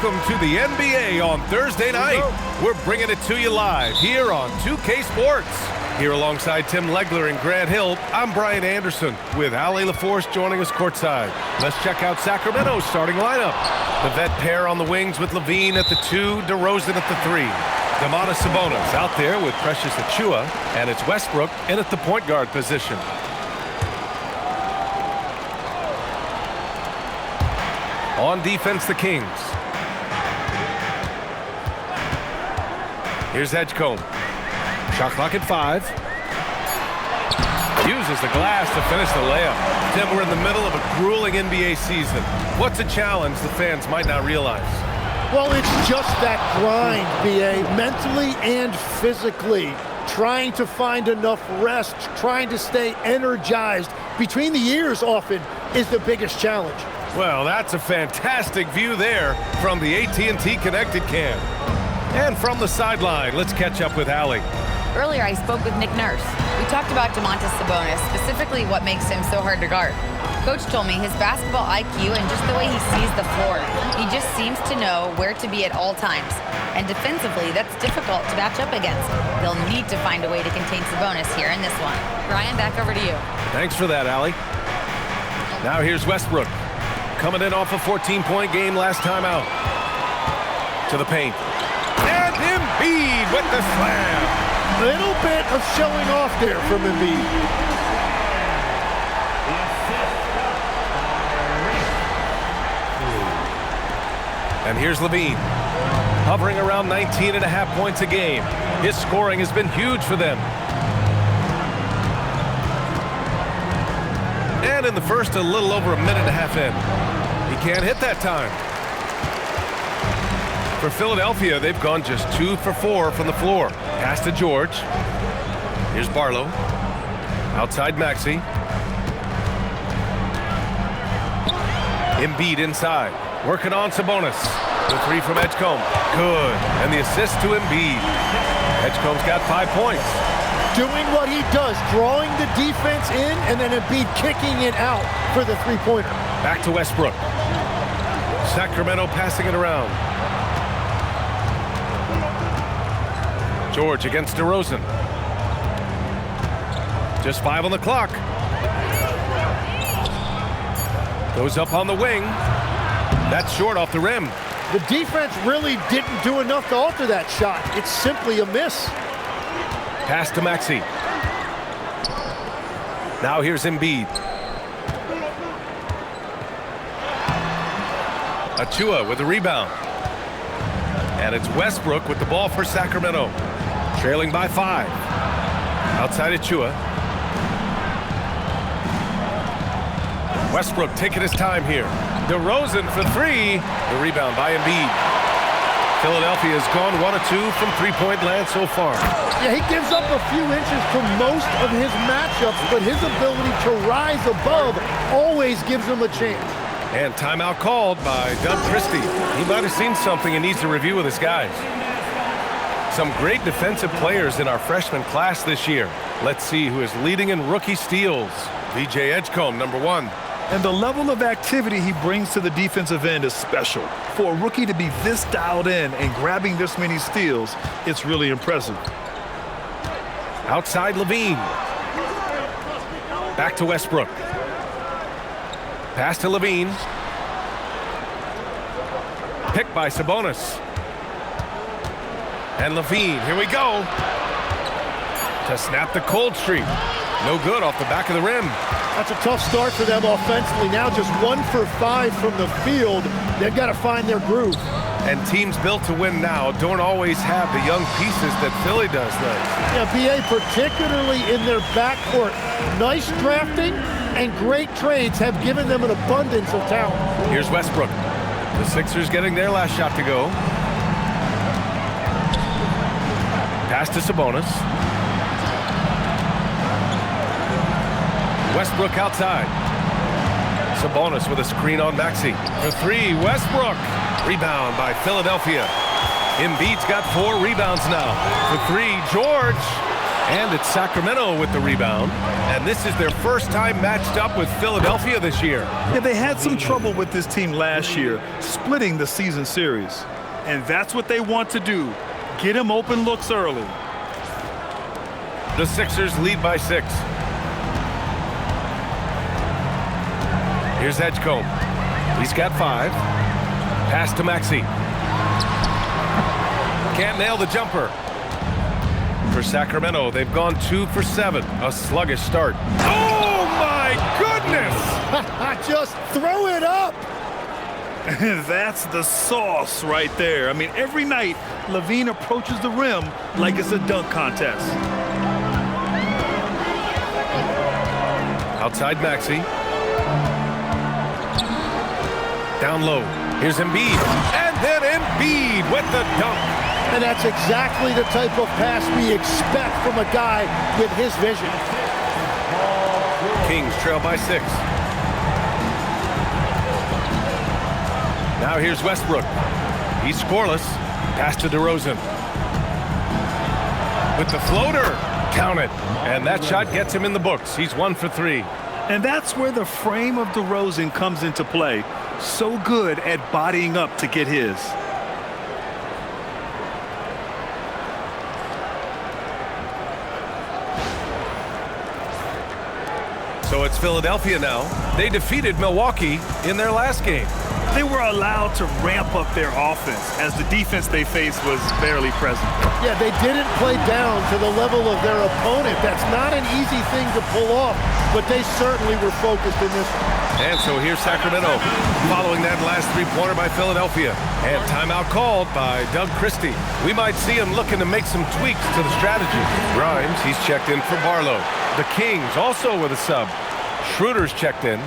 Welcome to the NBA on Thursday night. We're bringing it to you live here on 2K Sports. Here alongside Tim Legler and Grant Hill, I'm Brian Anderson with Ali LaForce joining us courtside. Let's check out Sacramento's starting lineup. The vet pair on the wings with LaVine at the 2, DeRozan at the 3. Domantas Sabonis out there with Precious Achiuwa, and it's Westbrook in at the point guard position. On defense, the Kings. Here's Edgecombe. Shot clock at 5. Uses the glass to finish the layup. Tim, we're in the middle of a grueling NBA season. What's a challenge the fans might not realize? Well, it's just that grind, B.A., mentally and physically. Trying to find enough rest, trying to stay energized between the years often is the biggest challenge. Well, that's a fantastic view there from the AT&T Connected Cam. And from the sideline, let's catch up with Allie. Earlier, I spoke with Nick Nurse. We talked about Domantas Sabonis, specifically what makes him so hard to guard. Coach told me his basketball IQ and just the way he sees the floor. He just seems to know where to be at all times. And defensively, that's difficult to match up against. They'll need to find a way to contain Sabonis here in this one. Brian, back over to you. Thanks for that, Allie. Now here's Westbrook. Coming in off a 14-point game last time out. To the paint. And Embiid with the slam. Little bit of showing off there from Embiid. And here's LaVine. Hovering around 19.5 points a game. His scoring has been huge for them. And in the first, a little over a minute and a half in. He can't hit that time. For Philadelphia, they've gone just 2 for 4 from the floor. Pass to George. Here's Barlow. Outside Maxey. Embiid inside. Working on Sabonis. The 3 from Edgecombe. Good. And the assist to Embiid. Edgecombe's got 5 points. Doing what he does, drawing the defense in, and then Embiid kicking it out for the three-pointer. Back to Westbrook. Sacramento passing it around. George against DeRozan. Just 5 on the clock. Goes up on the wing. That's short off the rim. The defense really didn't do enough to alter that shot. It's simply a miss. Pass to Maxey. Now here's Embiid. Achiuwa with the rebound. And it's Westbrook with the ball for Sacramento. Trailing by 5. Outside Achiuwa. Westbrook taking his time here. DeRozan for 3. The rebound by Embiid. Philadelphia has gone 1 of 2 from three-point land so far. Yeah, he gives up a few inches for most of his matchups, but his ability to rise above always gives him a chance. And timeout called by Doug Christie. He might have seen something and needs to review with his guys. Some great defensive players in our freshman class this year. Let's see who is leading in rookie steals. VJ Edgecombe, number 1. And the level of activity he brings to the defensive end is special. For a rookie to be this dialed in and grabbing this many steals, it's really impressive. Outside LaVine. Back to Westbrook. Pass to LaVine. Picked by Sabonis. And LaVine, here we go. To snap the cold streak. No good off the back of the rim. That's a tough start for them offensively. Now just 1 for 5 from the field. They've got to find their groove. And teams built to win now don't always have the young pieces that Philly does, though. Yeah, BA, particularly in their backcourt. Nice drafting and great trades have given them an abundance of talent. Here's Westbrook. The Sixers getting their last shot to go. Pass to Sabonis. Westbrook outside. Sabonis with a screen on Maxey. For 3, Westbrook. Rebound by Philadelphia. Embiid's got 4 rebounds now. For 3, George. And it's Sacramento with the rebound. And this is their first time matched up with Philadelphia this year. Yeah, they had some trouble with this team last year, splitting the season series. And that's what they want to do. Get him open looks early. The Sixers lead by 6. Here's Edgecombe. He's got 5. Pass to Maxey. Can't nail the jumper. For Sacramento, they've gone 2 for 7. A sluggish start. Oh, my goodness! Just throw it up! That's the sauce right there. I mean, every night, LaVine approaches the rim like it's a dunk contest. Outside Maxey. Down low. Here's Embiid. And then Embiid with the dunk. And that's exactly the type of pass we expect from a guy with his vision. Kings trail by 6. Now here's Westbrook. He's scoreless. Pass to DeRozan. With the floater. Count it. And that shot gets him in the books. He's 1 for 3. And that's where the frame of DeRozan comes into play. So good at bodying up to get his. So it's Philadelphia now. They defeated Milwaukee in their last game. They were allowed to ramp up their offense as the defense they faced was barely present. Yeah, they didn't play down to the level of their opponent. That's not an easy thing to pull off, but they certainly were focused in this one. And so here's Sacramento following that last three-pointer by Philadelphia. And timeout called by Doug Christie. We might see him looking to make some tweaks to the strategy. Grimes, he's checked in for Barlow. The Kings also with a sub. Schroeder's checked in.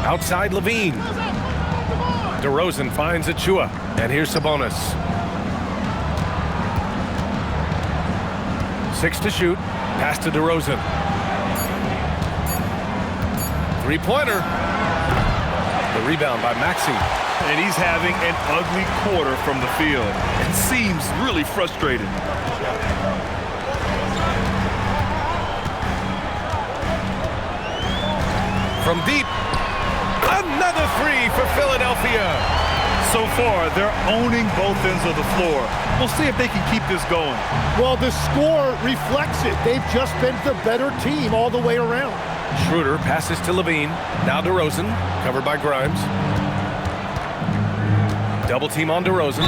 Outside LaVine. DeRozan finds Achua. And here's Sabonis. 6 to shoot. Pass to DeRozan. Three-pointer. The rebound by Maxey. And he's having an ugly quarter from the field. It seems really frustrated. From deep. Another 3 for Philadelphia. So far, they're owning both ends of the floor. We'll see if they can keep this going. Well, the score reflects it. They've just been the better team all the way around. Schroeder passes to LaVine. Now DeRozan, covered by Grimes. Double team on DeRozan.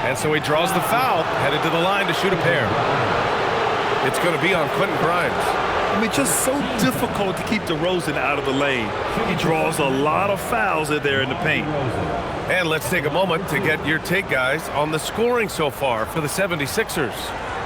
And so he draws the foul, headed to the line to shoot a pair. It's going to be on Quentin Grimes. I mean, just so difficult to keep DeRozan out of the lane. He draws a lot of fouls in there in the paint. And let's take a moment to get your take, guys, on the scoring so far for the 76ers.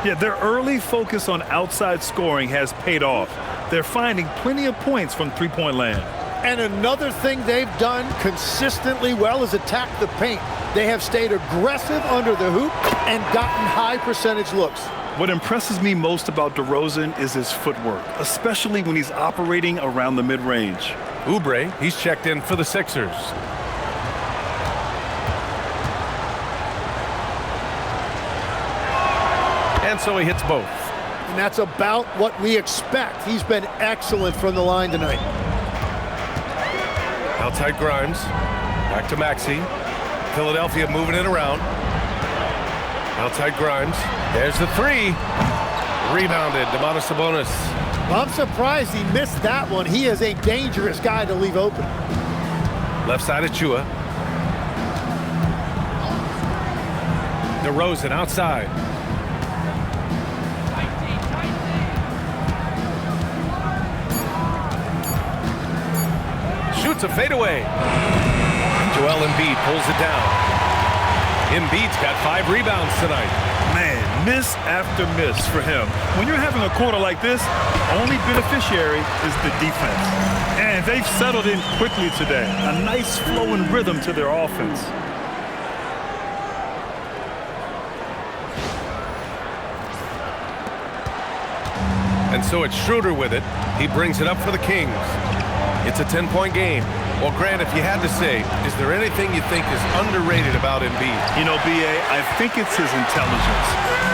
Yeah, their early focus on outside scoring has paid off. They're finding plenty of points from three-point land. And another thing they've done consistently well is attack the paint. They have stayed aggressive under the hoop and gotten high percentage looks. What impresses me most about DeRozan is his footwork, especially when he's operating around the mid-range. Oubre, he's checked in for the Sixers. And so he hits both. And that's about what we expect. He's been excellent from the line tonight. Outside Grimes. Back to Maxey. Philadelphia moving it around. Outside Grimes. There's the 3. Rebounded. Domantas Sabonis. I'm surprised he missed that one. He is a dangerous guy to leave open. Left side Achua. DeRozan outside. Shoots a fadeaway. Joel Embiid pulls it down. Embiid's got 5 rebounds tonight. Man, miss after miss for him. When you're having a quarter like this, only beneficiary is the defense. And they've settled in quickly today. A nice flowing rhythm to their offense. And so it's Schroeder with it. He brings it up for the Kings. It's a 10-point game. Well, Grant, if you had to say, is there anything you think is underrated about Embiid? You know, B.A., I think it's his intelligence.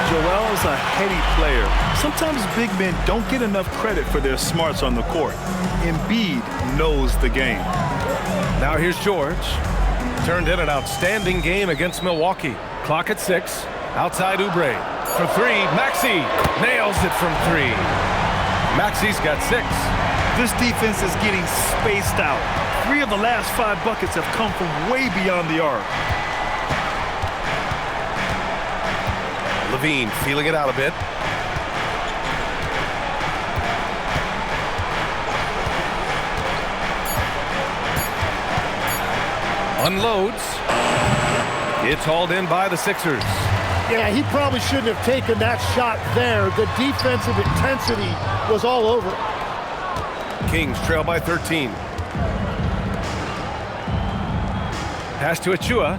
Joel is a heady player. Sometimes big men don't get enough credit for their smarts on the court. Embiid knows the game. Now here's George. Turned in an outstanding game against Milwaukee. Clock at 6. Outside Oubre. For 3, Maxey nails it from 3. Maxey's got 6. This defense is getting spaced out. 3 of the last 5 buckets have come from way beyond the arc. LaVine feeling it out a bit. Unloads. It's hauled in by the Sixers. Yeah, he probably shouldn't have taken that shot there. The defensive intensity was all over. Kings trail by 13. Pass to Achua.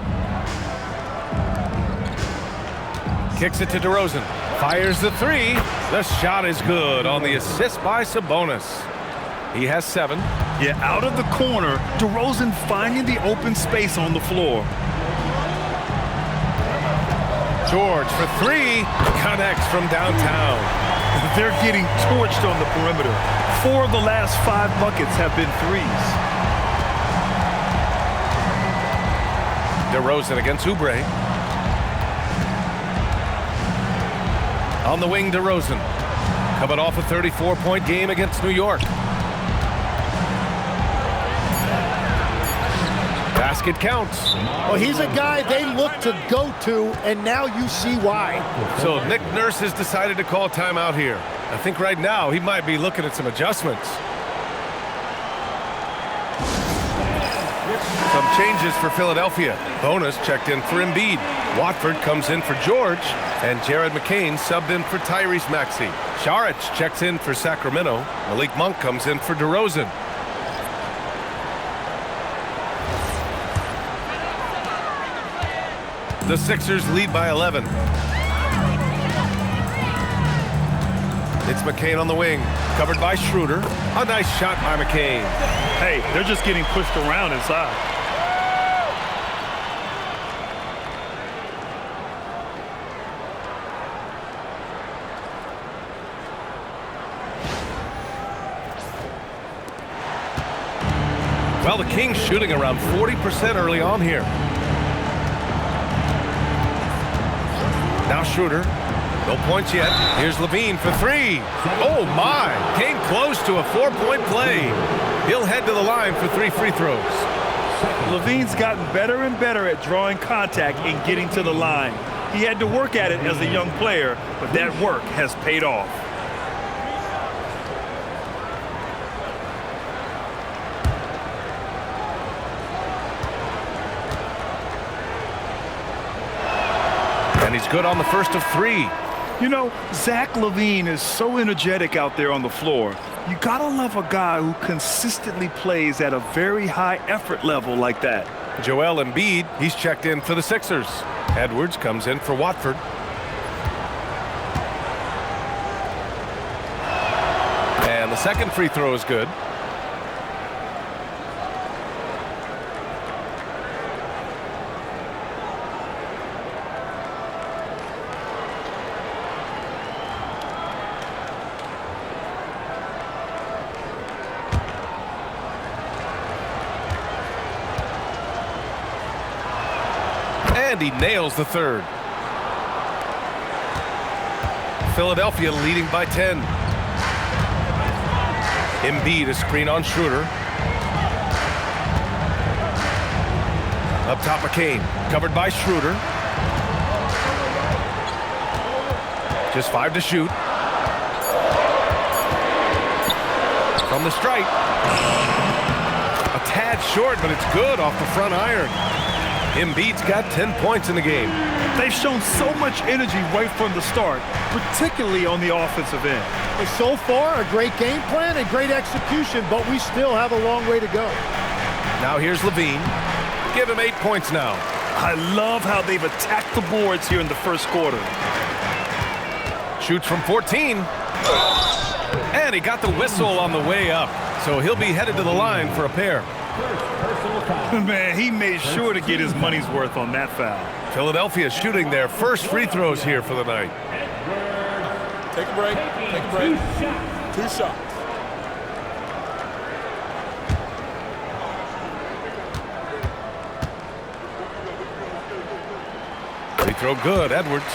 Kicks it to DeRozan. Fires the 3. The shot is good on the assist by Sabonis. He has 7. Yeah, out of the corner, DeRozan finding the open space on the floor. George for 3. Connects from downtown. They're getting torched on the perimeter. 4 of the last 5 buckets have been 3s. DeRozan against Oubre. On the wing, DeRozan. Coming off a 34-point game against New York. Basket counts. Well, he's a guy they look to go to, and now you see why. So Nick Nurse has decided to call timeout here. I think right now he might be looking at some adjustments. Some changes for Philadelphia. Bonus checked in for Embiid. Watford comes in for George, and Jared McCain subbed in for Tyrese Maxey. Saric checks in for Sacramento. Malik Monk comes in for DeRozan. The Sixers lead by 11. It's McCain on the wing, covered by Schroeder. A nice shot by McCain. Hey, they're just getting pushed around inside. Well, the Kings shooting around 40% early on here. Now Schroeder. No points yet. Here's LaVine for 3. Oh, my. Came close to a 4-point play. He'll head to the line for 3 free throws. LaVine's gotten better and better at drawing contact and getting to the line. He had to work at it as a young player, but that work has paid off. And he's good on the first of 3. You know, Zach LaVine is so energetic out there on the floor. You gotta love a guy who consistently plays at a very high effort level like that. Joel Embiid, he's checked in for the Sixers. Edwards comes in for Watford. And the second free throw is good. And he nails the third. Philadelphia leading by 10. Embiid a screen on Schroeder. Up top McCain, covered by Schroeder. Just 5 to shoot. From the stripe. A tad short, but it's good off the front iron. Embiid's got 10 points in the game. They've shown so much energy right from the start, particularly on the offensive end. And so far, a great game plan and great execution, but we still have a long way to go. Now here's LaVine. Give him 8 points now. I love how they've attacked the boards here in the first quarter. Shoots from 14. And he got the whistle on the way up. so he'll be headed to the line for a pair. Man, he made sure to get his money's worth on that foul. Philadelphia shooting their first free throws here for the night. Take a break. Take a break. 2 shots. Free throw good, Edwards.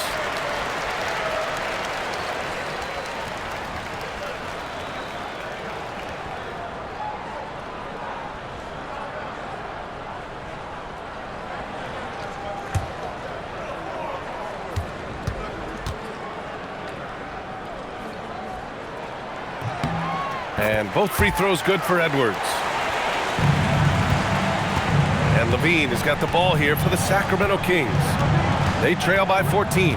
And both free throws good for Edwards. And LaVine has got the ball here for the Sacramento Kings. They trail by 14.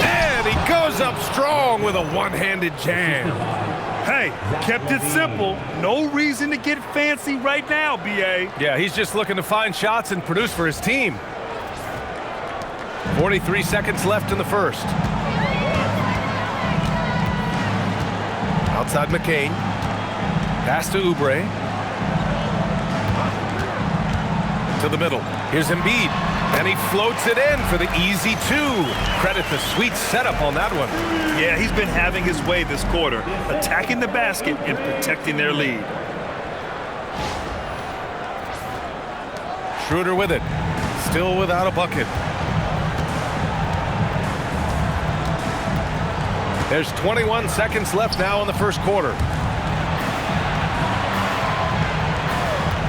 And he goes up strong with a one-handed jam. Hey, kept it simple. No reason to get fancy right now, B.A. Yeah, he's just looking to find shots and produce for his team. 43 seconds left in the first. Outside McCain. Pass to Oubre. To the middle. Here's Embiid. And he floats it in for the easy 2. Credit the sweet setup on that one. Yeah, he's been having his way this quarter, attacking the basket and protecting their lead. Schroeder with it. Still without a bucket. There's 21 seconds left now in the first quarter.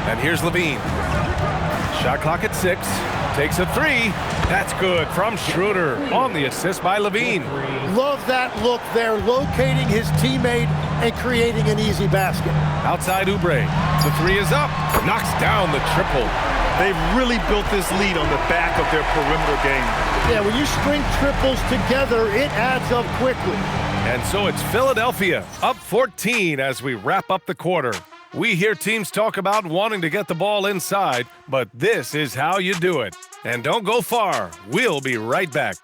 And here's LaVine. Shot clock at 6. Takes a 3. That's good from Schroeder on the assist by LaVine. Love that look there, locating his teammate and creating an easy basket. Outside Oubre. The 3 is up. Knocks down the triple. They've really built this lead on the back of their perimeter game. Yeah, when you string triples together, it adds up quickly. And so it's Philadelphia up 14 as we wrap up the quarter. We hear teams talk about wanting to get the ball inside, but this is how you do it. And don't go far. We'll be right back.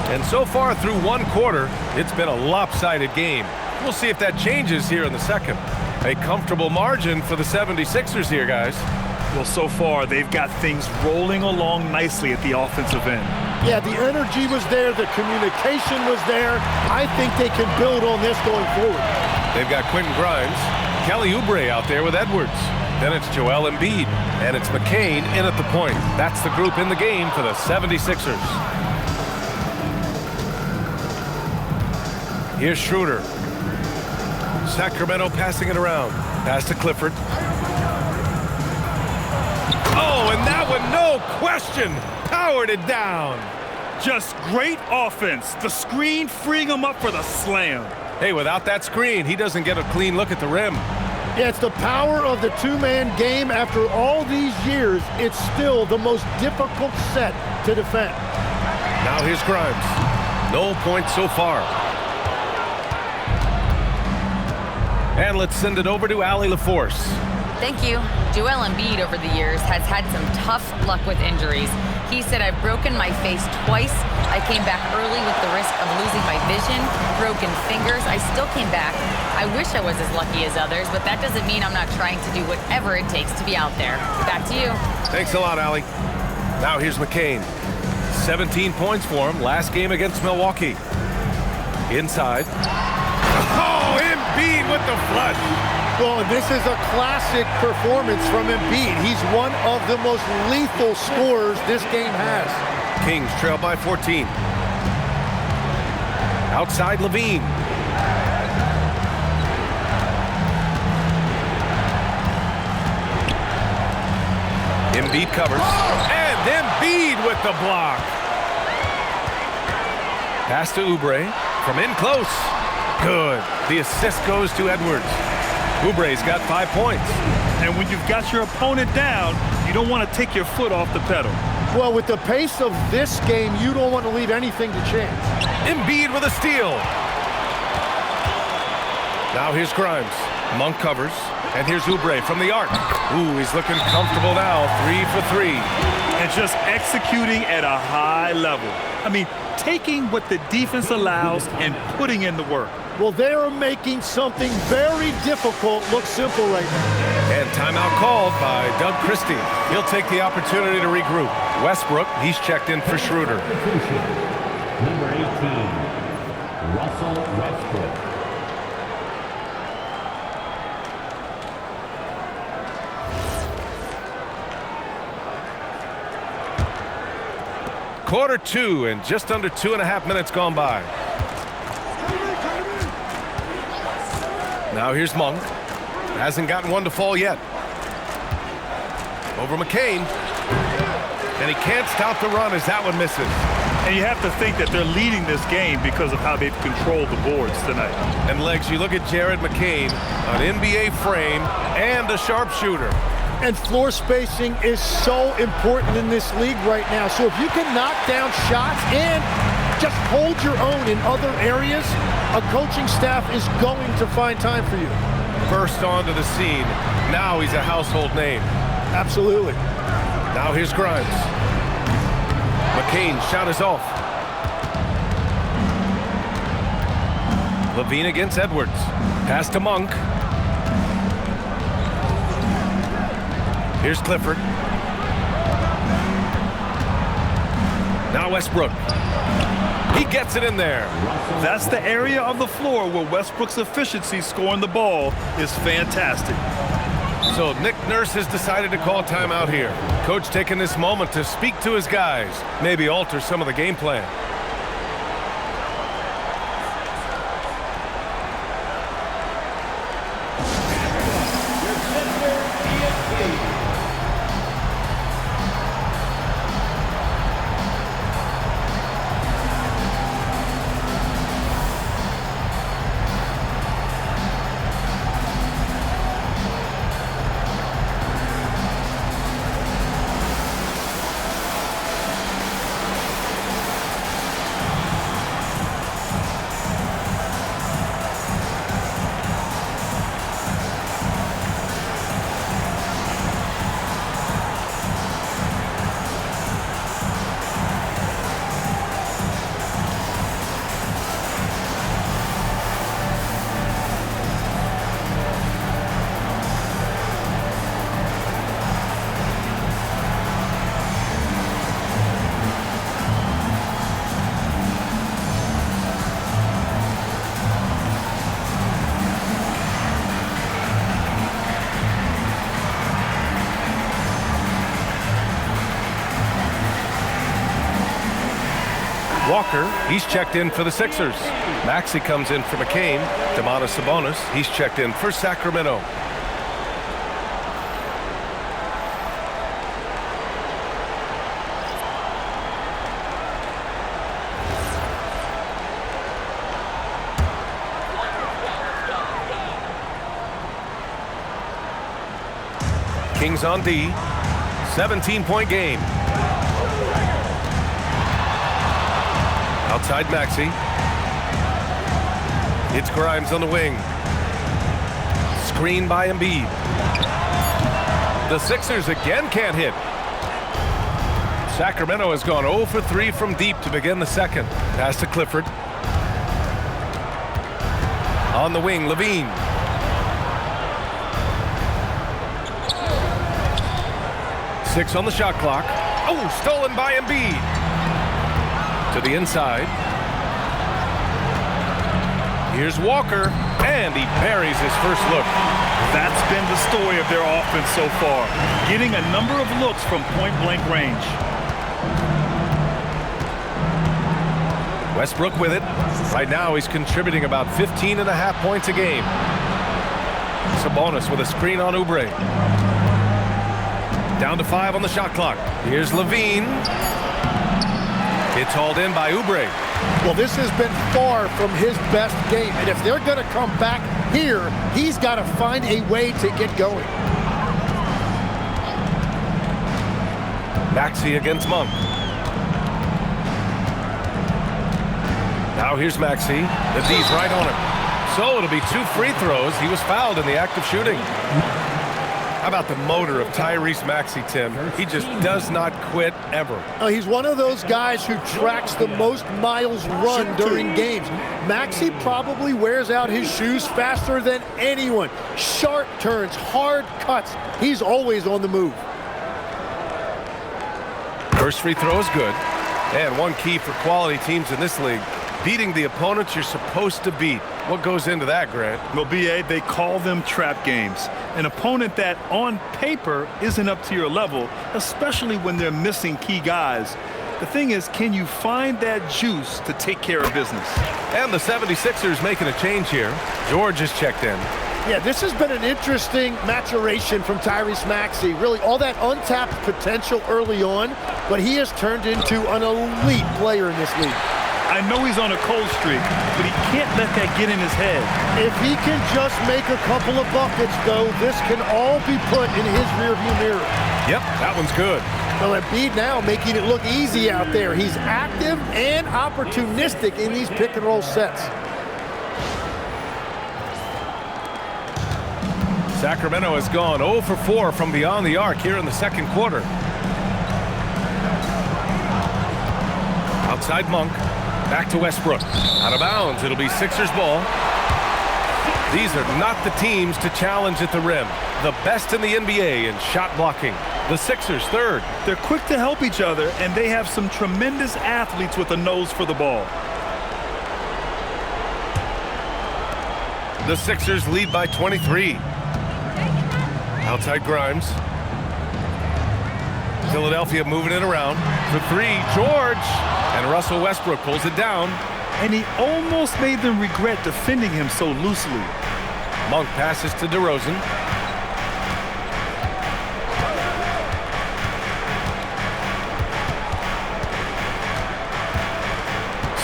And so far through one quarter, it's been a lopsided game. We'll see if that changes here in the second. A comfortable margin for the 76ers here, guys. Well, so far, they've got things rolling along nicely at the offensive end. Yeah, the energy was there. The communication was there. I think they can build on this going forward. They've got Quentin Grimes, Kelly Oubre out there with Edwards. Then it's Joel Embiid, and it's McCain in at the point. That's the group in the game for the 76ers. Here's Schroeder. Sacramento passing it around. Pass to Clifford. Oh, and that one, no question, powered it down. Just great offense. The screen freeing him up for the slam. Hey, without that screen, he doesn't get a clean look at the rim. Yeah, it's the power of the two-man game. After all these years, it's still the most difficult set to defend. Now here's Grimes. No points so far. And let's send it over to Allie LaForce. Thank you. Joel Embiid over the years has had some tough luck with injuries. He said, I've broken my face twice. I came back early with the risk of losing my vision, broken fingers. I still came back. I wish I was as lucky as others, but that doesn't mean I'm not trying to do whatever it takes to be out there. Back to you. Thanks a lot, Allie. Now here's McCain. 17 points for him last game against Milwaukee. Inside. Oh, Embiid with the flush. Well, this is a classic performance from Embiid. He's one of the most lethal scorers this game has. Kings trail by 14. Outside LaVine. Embiid covers. And Embiid with the block. Pass to Oubre from in close. Good. The assist goes to Edwards. Oubre's got 5 points. And when you've got your opponent down, you don't want to take your foot off the pedal. Well, with the pace of this game, you don't want to leave anything to chance. Embiid with a steal. Now here's Grimes. Monk covers. And here's Oubre from the arc. Ooh, he's looking comfortable now. 3 for 3. And just executing at a high level. I mean, taking what the defense allows and putting in the work. Well, they are making something very difficult look simple right now. And timeout called by Doug Christie. He'll take the opportunity to regroup. Westbrook, he's checked in for Schroeder. Number 18, Russell Westbrook. Quarter 2 and just under 2.5 minutes gone by. Now here's Monk. Hasn't gotten one to fall yet. Over McCain. And he can't stop the run as that one misses. And you have to think that they're leading this game because of how they've controlled the boards tonight. And Legs, you look at Jared McCain, an NBA frame and a sharpshooter. And floor spacing is so important in this league right now. So if you can knock down shots and just hold your own in other areas, a coaching staff is going to find time for you. First onto the scene. Now he's a household name. Absolutely. Now here's Grimes. McCain shot is off. LaVine against Edwards. Pass to Monk. Here's Clifford. Now Westbrook. He gets it in there. That's the area of the floor where Westbrook's efficiency scoring the ball is fantastic. So Nick Nurse has decided to call timeout here. Coach taking this moment to speak to his guys, maybe alter some of the game plan. Walker, he's checked in for the Sixers. Maxey comes in for McCain. Domantas Sabonis, he's checked in for Sacramento. Kings on D. 17-point game. Outside Maxey. It's Grimes on the wing. Screen by Embiid. The Sixers again can't hit. Sacramento has gone 0 for 3 from deep to begin the second. Pass to Clifford. On the wing, LaVine. Six on the shot clock. Oh, stolen by Embiid. To the inside. Here's Walker, and he buries his first look. That's been the story of their offense so far, getting a number of looks from point-blank range. Westbrook with it. Right now he's contributing about 15.5 points a game. Sabonis with a screen on Oubre. Down to 5 on the shot clock. Here's LaVine. It's hauled in by Oubre. Well, this has been far from his best game, and if they're going to come back here, he's got to find a way to get going. Maxey against Monk. Now here's Maxey. The D's right on him. So it'll be 2 free throws. He was fouled in the act of shooting. How about the motor of Tyrese Maxey, Tim? He just does not quit ever. He's one of those guys who tracks the most miles run during games. Maxey probably wears out his shoes faster than anyone. Sharp turns, hard cuts. He's always on the move. First free throw is good. And one key for quality teams in this league, beating the opponents you're supposed to beat. What goes into that, Grant? Well, B.A., they call them trap games. An opponent that, on paper, isn't up to your level, especially when they're missing key guys. The thing is, can you find that juice to take care of business? And the 76ers making a change here. George is checked in. Yeah, this has been an interesting maturation from Tyrese Maxey. Really, all that untapped potential early on, but he has turned into an elite player in this league. I know he's on a cold streak, but he can't let that get in his head. If he can just make a couple of buckets, though, this can all be put in his rearview mirror. Yep, that one's good. Well, Embiid now making it look easy out there. He's active and opportunistic in these pick-and-roll sets. Sacramento has gone 0 for 4 from beyond the arc here in the second quarter. Outside Monk. Back to Westbrook. Out of bounds. It'll be Sixers ball. These are not the teams to challenge at the rim. The best in the NBA in shot blocking. The Sixers third. They're quick to help each other, and they have some tremendous athletes with a nose for the ball. The Sixers lead by 23. Outside Grimes. Philadelphia moving it around. For 3, George. And Russell Westbrook pulls it down. And he almost made them regret defending him so loosely. Monk passes to DeRozan.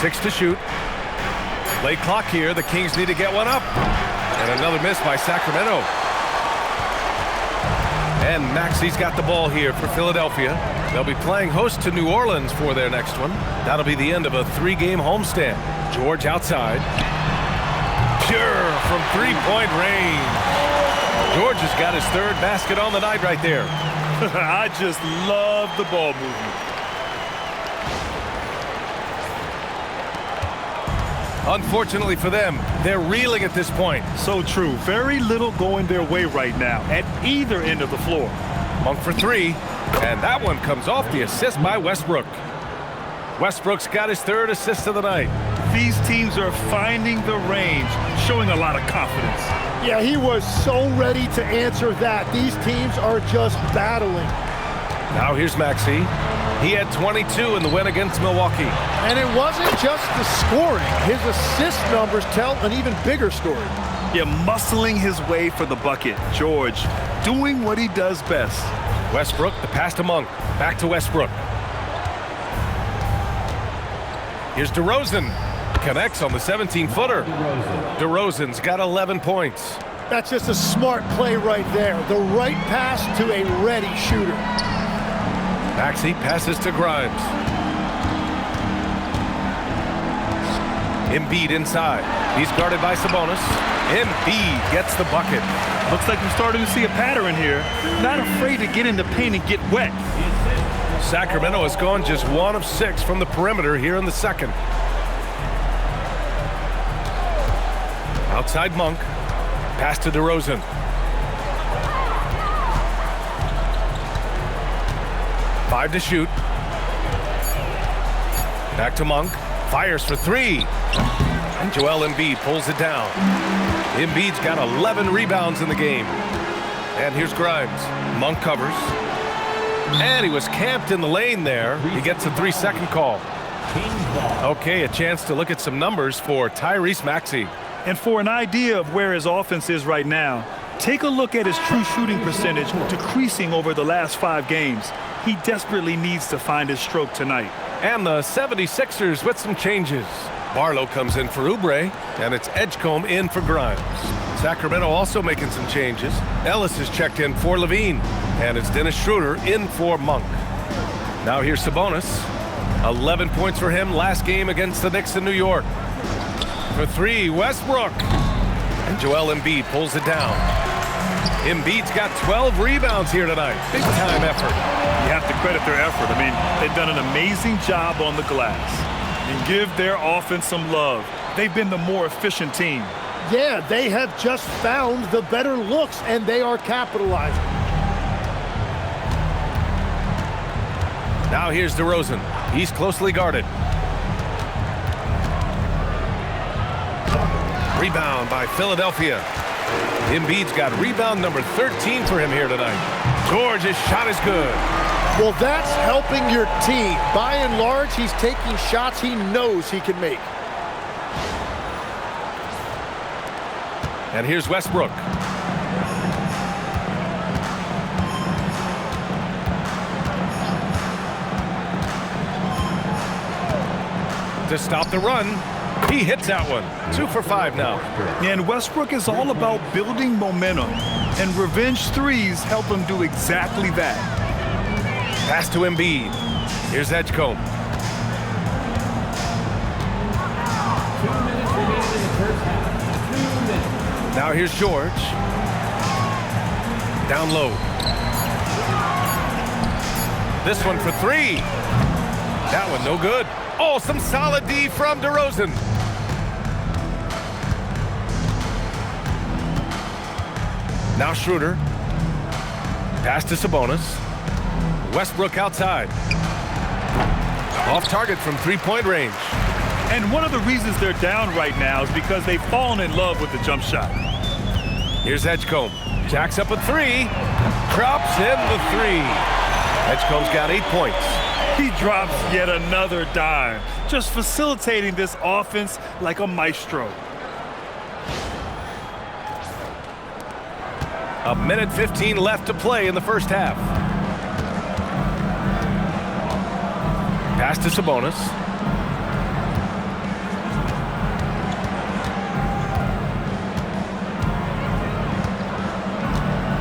Six to shoot. Late clock here. The Kings need to get one up. And another miss by Sacramento. And Maxey's got the ball here for Philadelphia. They'll be playing host to New Orleans for their next one. That'll be the end of a 3-game homestand. George outside. Pure from 3-point range. George has got his 3rd basket on the night right there. I just love the ball movement. Unfortunately for them, they're reeling at this point. So true. Very little going their way right now at either end of the floor. Monk for 3, and that one comes off the assist by Westbrook. Westbrook's got his 3rd assist of the night. These teams are finding the range, showing a lot of confidence. Yeah, he was so ready to answer that. These teams are just battling. Now here's Maxey. He had 22 in the win against Milwaukee. And it wasn't just the scoring. His assist numbers tell an even bigger story. Yeah, muscling his way for the bucket. George doing what he does best. Westbrook, the pass to Monk. Back to Westbrook. Here's DeRozan. Connects on the 17-footer. DeRozan's got 11 points. That's just a smart play right there. The right pass to a ready shooter. Maxey passes to Grimes. Embiid inside. He's guarded by Sabonis. Embiid gets the bucket. Looks like we're starting to see a pattern here. Not afraid to get in the paint and get wet. Sacramento has gone just 1 of 6 from the perimeter here in the second. Outside Monk. Pass to DeRozan. Five to shoot. Back to Monk. Fires for 3. And Joel Embiid pulls it down. Embiid's got 11 rebounds in the game. And here's Grimes. Monk covers. And he was camped in the lane there. He gets a 3-second call. Okay, a chance to look at some numbers for Tyrese Maxey. And for an idea of where his offense is right now, take a look at his true shooting percentage decreasing over the last 5 games. He desperately needs to find his stroke tonight. And the 76ers with some changes. Barlow comes in for Oubre, and it's Edgecombe in for Grimes. Sacramento also making some changes. Ellis is checked in for LaVine, and it's Dennis Schroeder in for Monk. Now here's Sabonis. 11 points for him last game against the Knicks in New York. For three, Westbrook. And Joel Embiid pulls it down. Embiid's got 12 rebounds here tonight. Big time effort. You have to credit their effort. I mean, they've done an amazing job on the glass. And give their offense some love. They've been the more efficient team. Yeah, they have just found the better looks, and they are capitalizing. Now here's DeRozan. He's closely guarded. Rebound by Philadelphia. Embiid's got rebound number 13 for him here tonight. George's shot is good. Well, that's helping your team. By and large, he's taking shots he knows he can make. And here's Westbrook. To stop the run, he hits that one. 2 for 5 now. And Westbrook is all about building momentum, and revenge threes help him do exactly that. Pass to Embiid. Here's Edgecombe. 2 minutes remaining in the first half. 2 minutes. Now here's George. Down low. This one for 3. That one no good. Oh, some solid D from DeRozan. Now Schroeder. Pass to Sabonis. Westbrook outside. Off target from three-point range. And one of the reasons they're down right now is because they've fallen in love with the jump shot. Here's Edgecombe. Jacks up a 3. Drops in the 3. Edgecombe's got 8 points. He drops yet another dime, just facilitating this offense like a maestro. A minute 15 left to play in the first half. Pass to Sabonis.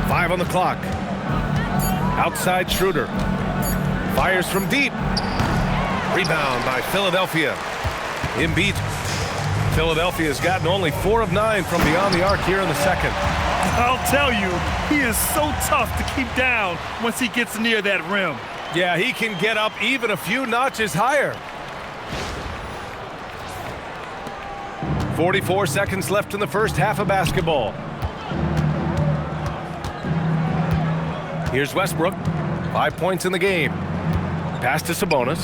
Five on the clock. Outside Schroeder. Fires from deep. Rebound by Philadelphia. Embiid. Philadelphia's gotten only 4 of 9 from beyond the arc here in the second. I'll tell you, he is so tough to keep down once he gets near that rim. Yeah, he can get up even a few notches higher. 44 seconds left in the first half of basketball. Here's Westbrook. 5 points in the game. Pass to Sabonis.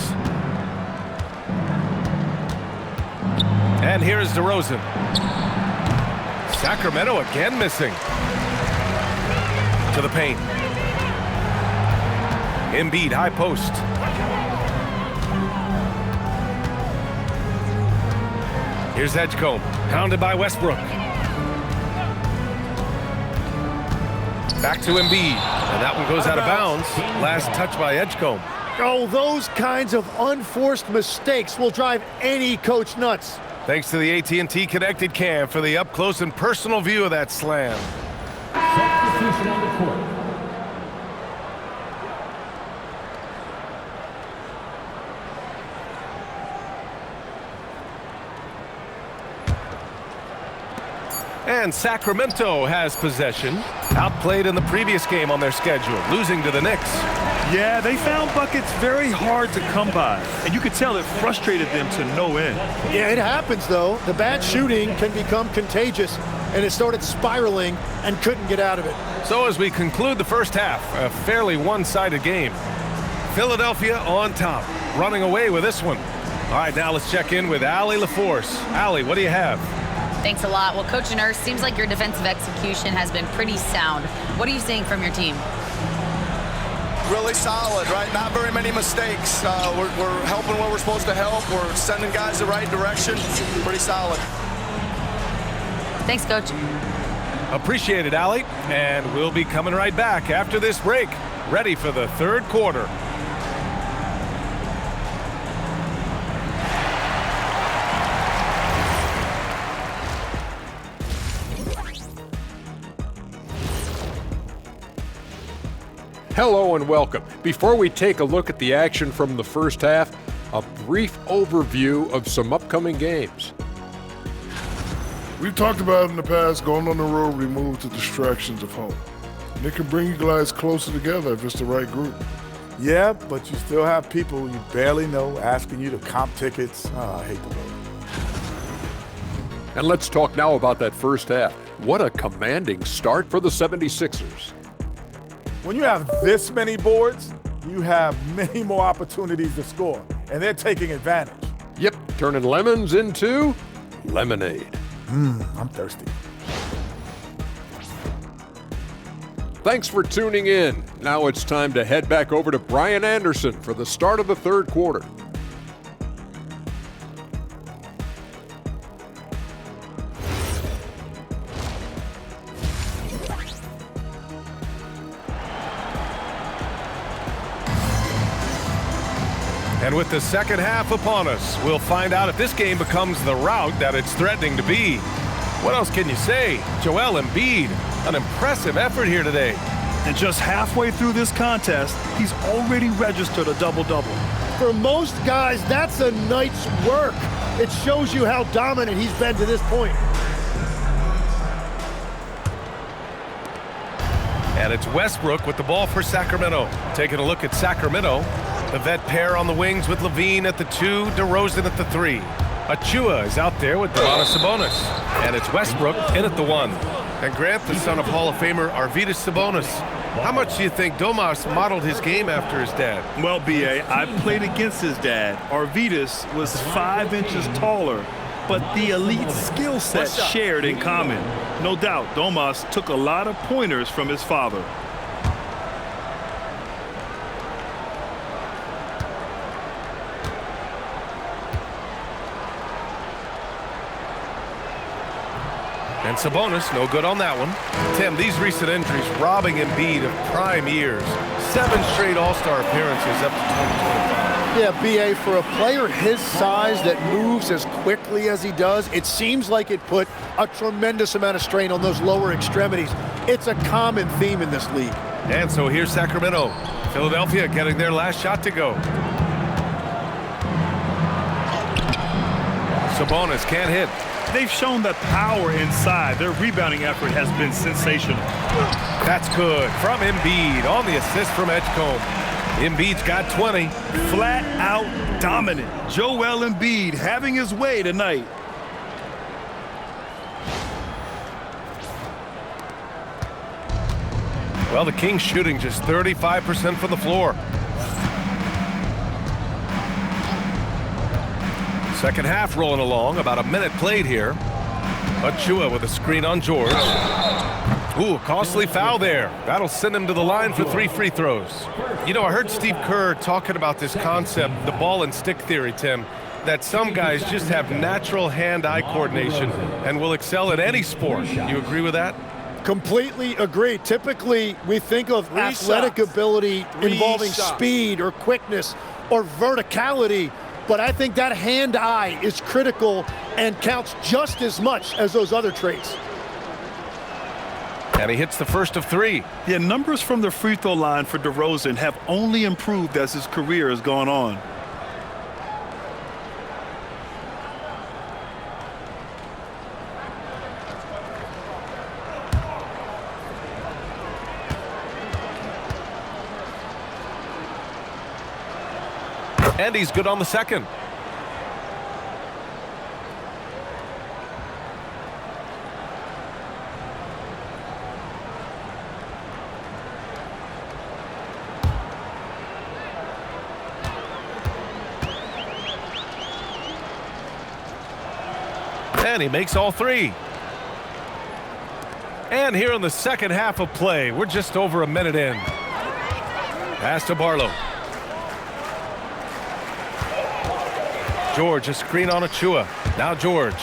And here is DeRozan. Sacramento again missing. To the paint. Embiid, high post. Here's Edgecombe, pounded by Westbrook. Back to Embiid, and that one goes out of bounds. Last touch by Edgecombe. Oh, those kinds of unforced mistakes will drive any coach nuts. Thanks to the AT&T Connected Cam for the up-close and personal view of that slam. Substitution on the court. And Sacramento has possession. Outplayed in the previous game on their schedule, losing to the Knicks. Yeah, they found buckets very hard to come by, and you could tell it frustrated them to no end. Yeah, it happens, though. The bad shooting can become contagious, and it started spiraling and couldn't get out of it. So as we conclude the first half, a fairly one-sided game. Philadelphia on top, running away with this one. All right, now let's check in with Allie LaForce. Allie, what do you have? Thanks a lot. Well, Coach Nurse, seems like your defensive execution has been pretty sound. What are you seeing from your team? Really solid, right? Not very many mistakes. We're helping where we're supposed to help. We're sending guys the right direction. Pretty solid. Thanks, Coach. Appreciate it, Allie. And we'll be coming right back after this break, ready for the third quarter. Hello and welcome. Before we take a look at the action from the first half, a brief overview of some upcoming games. We've talked about in the past, going on the road removes the distractions of home. And it can bring you guys closer together if it's the right group. Yeah, but you still have people you barely know asking you to comp tickets. I hate the road. And let's talk now about that first half. What a commanding start for the 76ers. When you have this many boards, you have many more opportunities to score, and they're taking advantage. Yep, turning lemons into lemonade. I'm thirsty. Thanks for tuning in. Now it's time to head back over to Brian Anderson for the start of the third quarter. And with the second half upon us, we'll find out if this game becomes the rout that it's threatening to be. What else can you say? Joel Embiid, an impressive effort here today. And just halfway through this contest, he's already registered a double-double. For most guys, that's a night's work. It shows you how dominant he's been to this point. And it's Westbrook with the ball for Sacramento. Taking a look at Sacramento. The vet pair on the wings with LaVine at the 2, DeRozan at the 3. Achua is out there with Domantas Sabonis. And it's Westbrook in at the 1. And Grant, the son of Hall of Famer Arvydas Sabonis. How much do you think Domas modeled his game after his dad? Well, B.A., I played against his dad. Arvydas was 5 inches taller, but the elite skill set shared in common. No doubt, Domas took a lot of pointers from his father. And Sabonis, no good on that one. Tim, these recent injuries robbing Embiid of prime years. 7 straight All-Star appearances up to 2025. Yeah, B.A., for a player his size that moves as quickly as he does, it seems like it put a tremendous amount of strain on those lower extremities. It's a common theme in this league. And so here's Sacramento. Philadelphia getting their last shot to go. Sabonis can't hit. They've shown that power inside. Their rebounding effort has been sensational. That's good from Embiid on the assist from Edgecombe. Embiid's got 20. Flat out dominant. Joel Embiid having his way tonight. Well, the Kings shooting just 35% from the floor. Second half rolling along, about a minute played here. Achua with a screen on George. Ooh, costly foul there. That'll send him to the line for 3 free throws. You know, I heard Steve Kerr talking about this concept, the ball and stick theory, Tim, that some guys just have natural hand-eye coordination and will excel at any sport. You agree with that? Completely agree. Typically, we think of athletic ability involving speed or quickness or verticality. But I think that hand-eye is critical and counts just as much as those other traits. And he hits the first of 3. Yeah, numbers from the free throw line for DeRozan have only improved as his career has gone on. And he's good on the second. And he makes all 3. And here in the second half of play, we're just over a minute in. Pass to Barlow. George, a screen on Achua. Now George.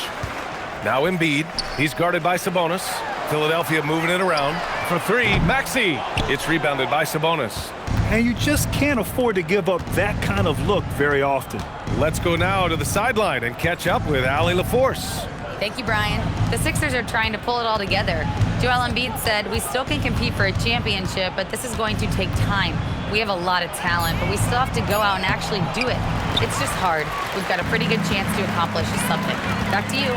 Now Embiid. He's guarded by Sabonis. Philadelphia moving it around. For 3, Maxey. It's rebounded by Sabonis. And you just can't afford to give up that kind of look very often. Let's go now to the sideline and catch up with Allie LaForce. Thank you, Brian. The Sixers are trying to pull it all together. Joel Embiid said, "We still can compete for a championship, but this is going to take time. We have a lot of talent, but we still have to go out and actually do it. It's just hard. We've got a pretty good chance to accomplish something." Back to you.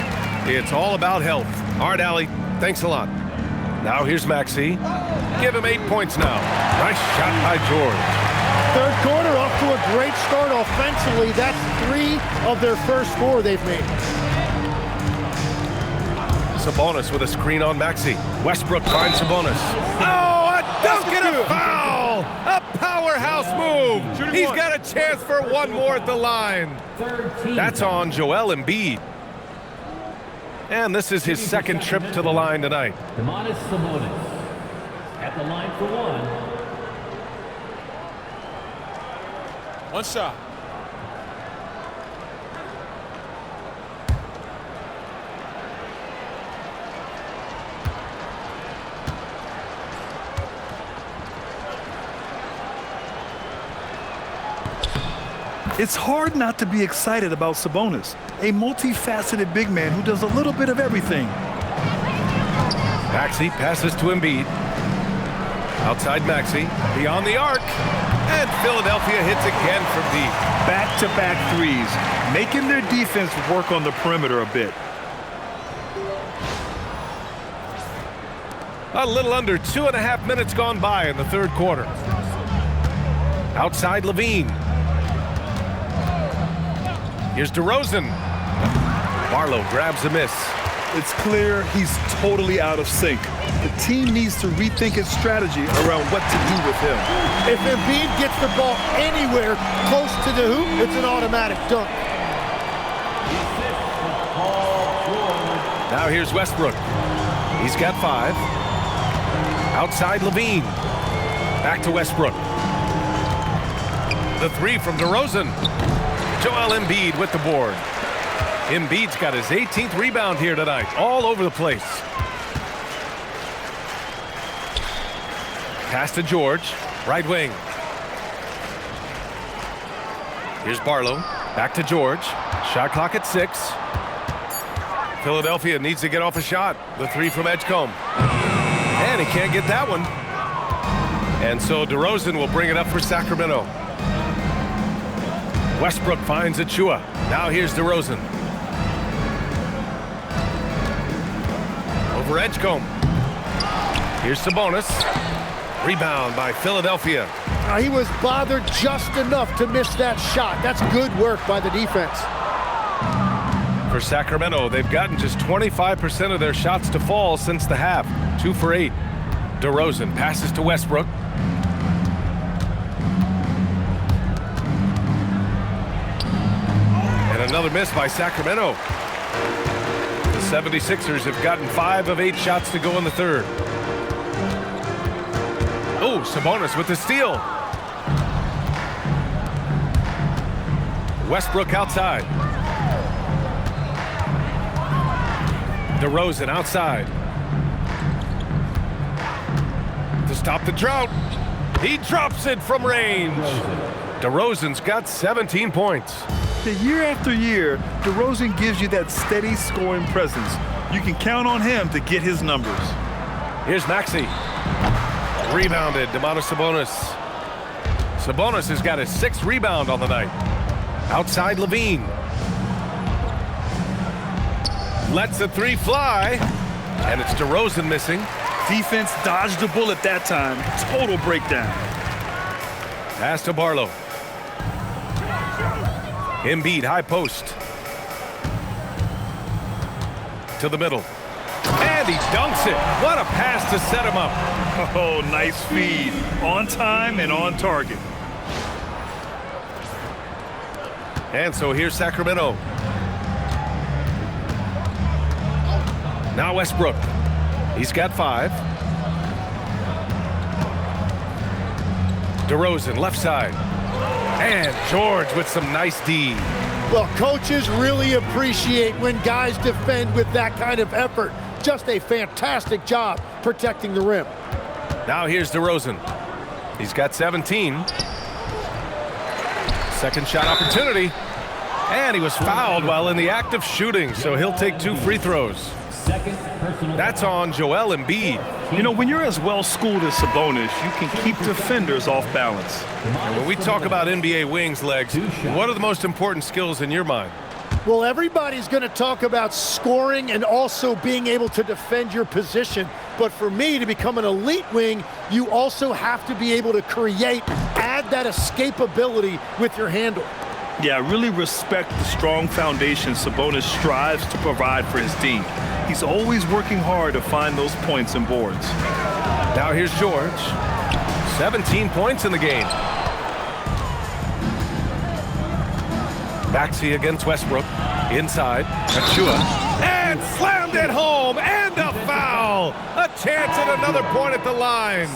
It's all about health. All right, Allie, thanks a lot. Now here's Maxey. Give him 8 points now. Nice shot by George. Third quarter off to a great start offensively. That's 3 of their first 4 they've made. Sabonis with a screen on Maxey. Westbrook finds Sabonis. Oh, a dunk and a foul! A powerhouse move. He's got a chance for one more at the line. That's on Joel Embiid. And this is his second trip to the line tonight. Domantas Sabonis at the line for one. One shot. It's hard not to be excited about Sabonis, a multifaceted big man who does a little bit of everything. Maxey passes to Embiid. Outside Maxey, beyond the arc. And Philadelphia hits again from deep. Back-to-back threes, making their defense work on the perimeter a bit. A little under 2.5 minutes gone by in the third quarter. Outside LaVine. Here's DeRozan. Barlow grabs a miss. It's clear he's totally out of sync. The team needs to rethink its strategy around what to do with him. If Embiid gets the ball anywhere close to the hoop, it's an automatic dunk. Now here's Westbrook. He's got 5. Outside LaVine. Back to Westbrook. The 3 from DeRozan. Joel Embiid with the board. Embiid's got his 18th rebound here tonight, all over the place. Pass to George, right wing. Here's Barlow, back to George. Shot clock at 6. Philadelphia needs to get off a shot. The 3 from Edgecombe. And he can't get that one. And so DeRozan will bring it up for Sacramento. Westbrook finds Achua. Now here's DeRozan. Over Edgecombe. Here's Sabonis. Rebound by Philadelphia. He was bothered just enough to miss that shot. That's good work by the defense. For Sacramento, they've gotten just 25% of their shots to fall since the half. 2 for 8. DeRozan passes to Westbrook. Another miss by Sacramento. The 76ers have gotten 5 of 8 shots to go in the third. Oh, Sabonis with the steal. Westbrook outside. DeRozan outside. To stop the drought. He drops it from range. DeRozan's got 17 points. Year after year, DeRozan gives you that steady scoring presence. You can count on him to get his numbers. Here's Maxey. Rebounded, Domantas Sabonis. Sabonis has got his 6th rebound on the night. Outside LaVine. Lets the 3 fly. And it's DeRozan missing. Defense dodged the bullet that time. Total breakdown. Pass to Barlow. Embiid, high post. To the middle. And he dunks it. What a pass to set him up. Oh, nice feed. On time and on target. And so here's Sacramento. Now Westbrook. He's got 5. DeRozan, left side. And George with some nice D. Well, coaches really appreciate when guys defend with that kind of effort. Just a fantastic job protecting the rim. Now here's DeRozan. He's got 17. Second shot opportunity. And he was fouled while in the act of shooting, so he'll take 2 free throws. That's on Joel Embiid. You know, when you're as well schooled as Sabonis, you can keep defenders off balance. And when we talk about NBA wings, Legs, what are the most important skills in your mind? Well, everybody's going to talk about scoring and also being able to defend your position. But for me, to become an elite wing, you also have to be able to create, add that escapability with your handle. Yeah, I really respect the strong foundation Sabonis strives to provide for his team. He's always working hard to find those points and boards. Now here's George. 17 points in the game. Maxey against Westbrook. Inside. Achua. And slammed it home. And a foul. A chance at another point at the line.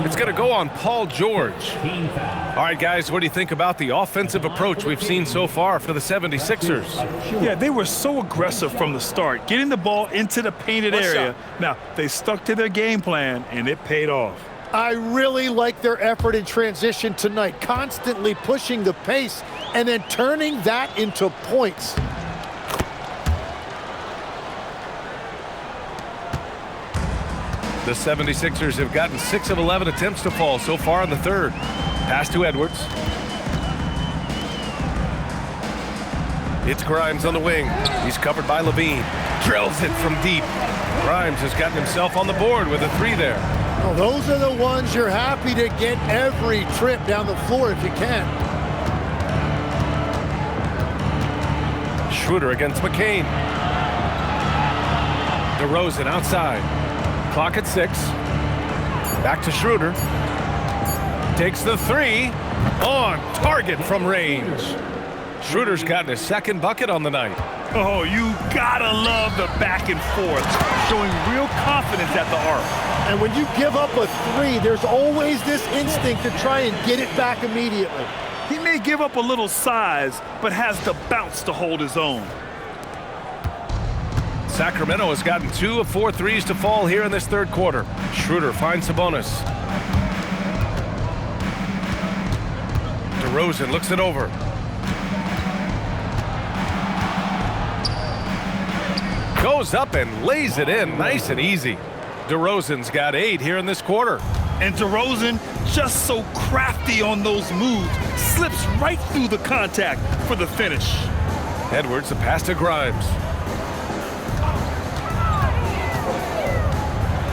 It's going to go on Paul George. All right, guys, what do you think about the offensive approach we've seen so far for the 76ers? Yeah, they were so aggressive from the start, getting the ball into the painted area. Now, they stuck to their game plan, and it paid off. I really like their effort in transition tonight, constantly pushing the pace and then turning that into points. The 76ers have gotten 6 of 11 attempts to fall so far in the third. Pass to Edwards. It's Grimes on the wing. He's covered by LaVine. Drills it from deep. Grimes has gotten himself on the board with a 3 there. Well, those are the ones you're happy to get every trip down the floor if you can. Schroeder against McCain. DeRozan outside. Clock at 6. Back to Schroeder. Takes the 3. On target from range. Schroeder's gotten his second bucket on the night. Oh, you gotta love the back and forth, showing real confidence at the arc. And when you give up a 3, there's always this instinct to try and get it back immediately. He may give up a little size, but has the bounce to hold his own. Sacramento has gotten 2 of 4 threes to fall here in this third quarter. Schroeder finds Sabonis. DeRozan looks it over. Goes up and lays it in nice and easy. DeRozan's got 8 here in this quarter. And DeRozan, just so crafty on those moves, slips right through the contact for the finish. Edwards, a pass to Grimes.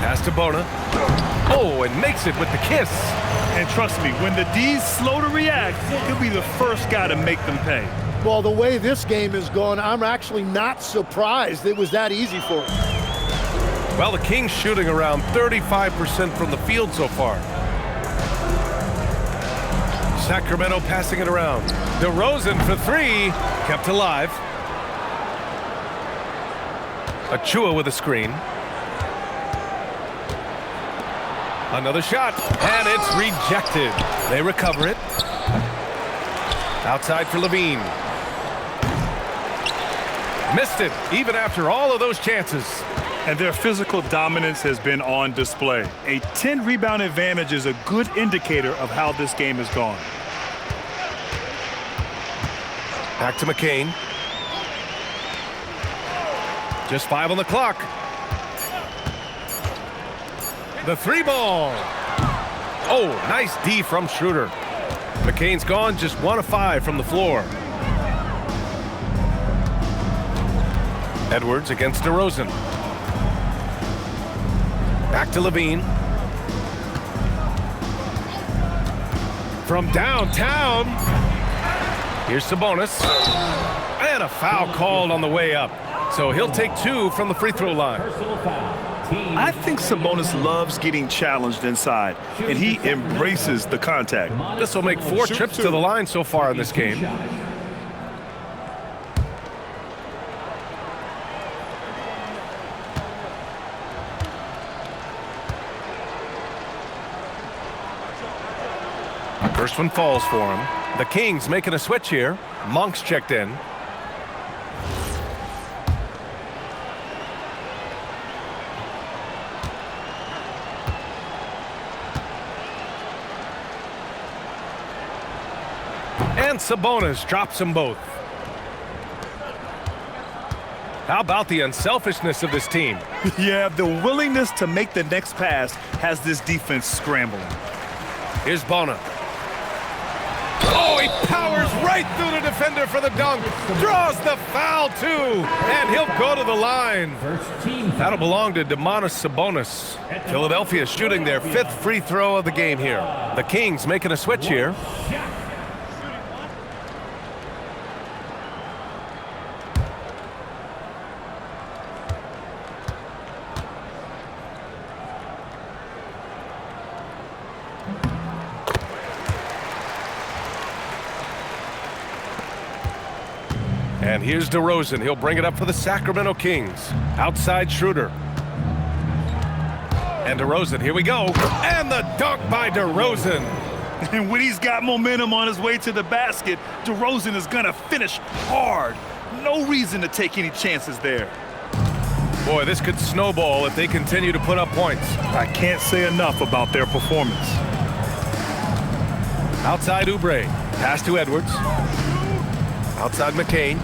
Pass to Bona. Oh, and makes it with the kiss. And trust me, when the D's slow to react, he'll be the first guy to make them pay. Well, the way this game has gone, I'm actually not surprised it was that easy for him. Well, the Kings shooting around 35% from the field so far. Sacramento passing it around. DeRozan for 3, kept alive. Achua with a screen. Another shot, and it's rejected. They recover it. Outside for LaVine. Missed it, even after all of those chances. And their physical dominance has been on display. A 10-rebound advantage is a good indicator of how this game has gone. Back to McCain. Just 5 on the clock. The 3 ball. Oh, nice D from Schroeder. McCain's gone just 1 of 5 from the floor. Edwards against DeRozan. Back to LaVine. From downtown. Here's Sabonis. And a foul called on the way up. So he'll take 2 from the free throw line. I think Sabonis loves getting challenged inside, and he embraces the contact. This will make 4 trips to the line so far in this game. First one falls for him. The Kings making a switch here. Monk's checked in. And Sabonis drops them both. How about the unselfishness of this team? Yeah, the willingness to make the next pass has this defense scrambling. Here's Bona. Oh, he powers right through the defender for the dunk. Draws the foul, too. And he'll go to the line. That'll belong to Domantas Sabonis. Philadelphia shooting their 5th free throw of the game here. The Kings making a switch here. And here's DeRozan. He'll bring it up for the Sacramento Kings. Outside Schroeder. And DeRozan, here we go. And the dunk by DeRozan. And when he's got momentum on his way to the basket, DeRozan is going to finish hard. No reason to take any chances there. Boy, this could snowball if they continue to put up points. I can't say enough about their performance. Outside Oubre. Pass to Edwards. Outside McCain.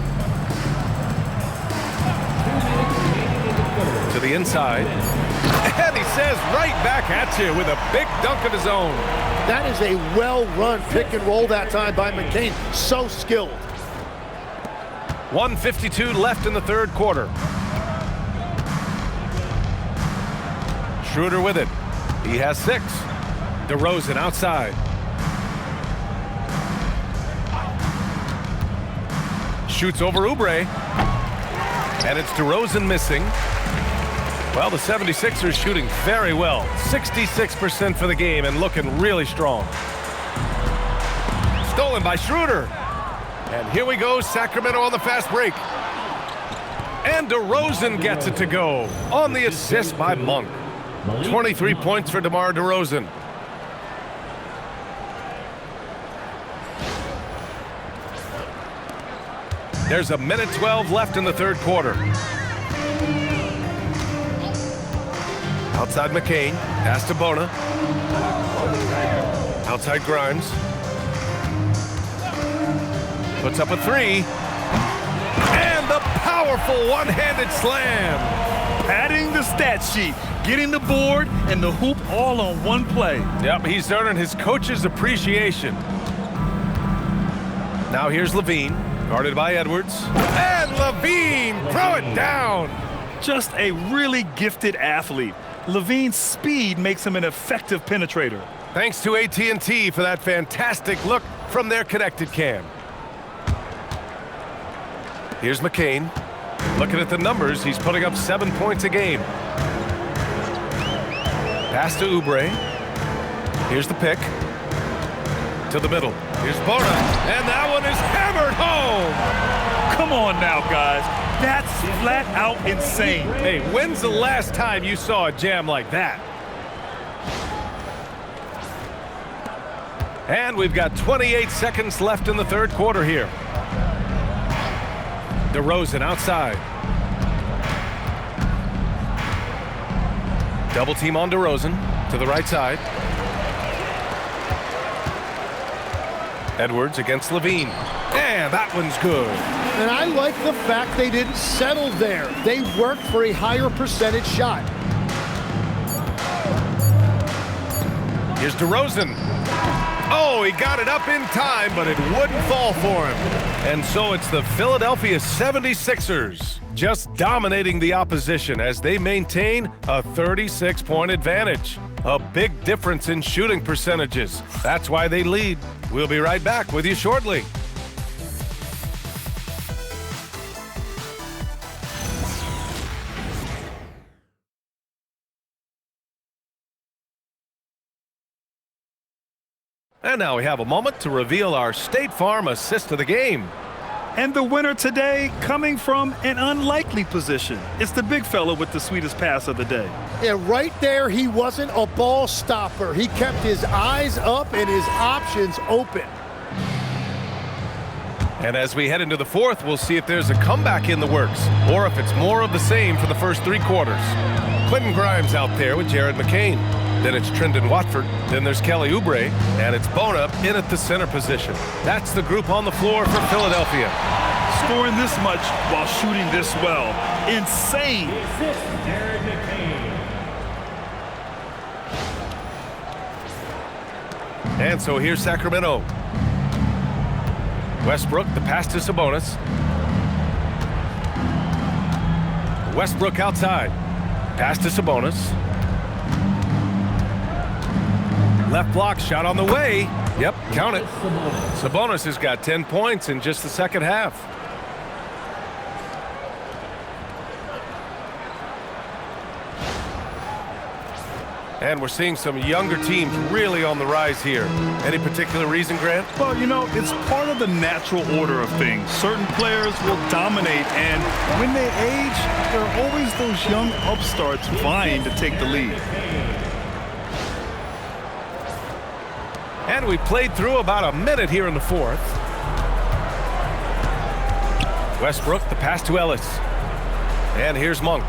To the inside. And he says right back at you with a big dunk of his own. That is a well-run pick and roll that time by McCain. So skilled. 1:52 left in the third quarter. Schroeder with it. He has 6. DeRozan outside. Shoots over Oubre. And it's DeRozan missing. Well, the 76ers shooting very well. 66% for the game and looking really strong. Stolen by Schroeder. And here we go, Sacramento on the fast break. And DeRozan gets it to go on the assist by Monk. 23 points for DeMar DeRozan. There's 1:12 left in the third quarter. Outside McCain, pass to Bona. Outside Grimes. Puts up a 3. And the powerful one-handed slam. Padding the stat sheet, getting the board and the hoop all on one play. Yep, he's earning his coach's appreciation. Now here's LaVine, guarded by Edwards. And LaVine, throw it down. Just a really gifted athlete. LaVine's speed makes him an effective penetrator. Thanks to AT&T for that fantastic look from their connected cam. Here's McCain. Looking at the numbers, he's putting up 7 points a game. Pass to Oubre. Here's the pick. To the middle. Here's Bona. And that one is hammered home. Come on now, guys. That's flat out insane. Hey, when's the last time you saw a jam like that? And we've got 28 seconds left in the third quarter here. DeRozan outside. Double team on DeRozan to the right side. Edwards against LaVine. And that one's good. And I like the fact they didn't settle there. They worked for a higher percentage shot. Here's DeRozan. Oh, he got it up in time, but it wouldn't fall for him. And so it's the Philadelphia 76ers just dominating the opposition as they maintain a 36-point advantage. A big difference in shooting percentages. That's why they lead. We'll be right back with you shortly. And now we have a moment to reveal our State Farm assist of the game. And the winner today coming from an unlikely position. It's the big fella with the sweetest pass of the day. Yeah, right there, he wasn't a ball stopper. He kept his eyes up and his options open. And as we head into the fourth, we'll see if there's a comeback in the works or if it's more of the same for the first 3 quarters. Quentin Grimes out there with Jared McCain. Then it's Trendon Watford. Then there's Kelly Oubre. And it's Bona in at the center position. That's the group on the floor for Philadelphia. scoring this much while shooting this well. Insane. And so here's Sacramento. Westbrook, the pass to Sabonis. Westbrook outside. Pass to Sabonis. Left block shot on the way. Yep, count it. Sabonis has got 10 points in just the second half. And we're seeing some younger teams really on the rise here. Any particular reason, Grant? Well, you know, it's part of the natural order of things. Certain players will dominate, and when they age, there are always those young upstarts vying to take the lead. And we played through about a minute here in the fourth. Westbrook, the pass to Ellis. And here's Monk.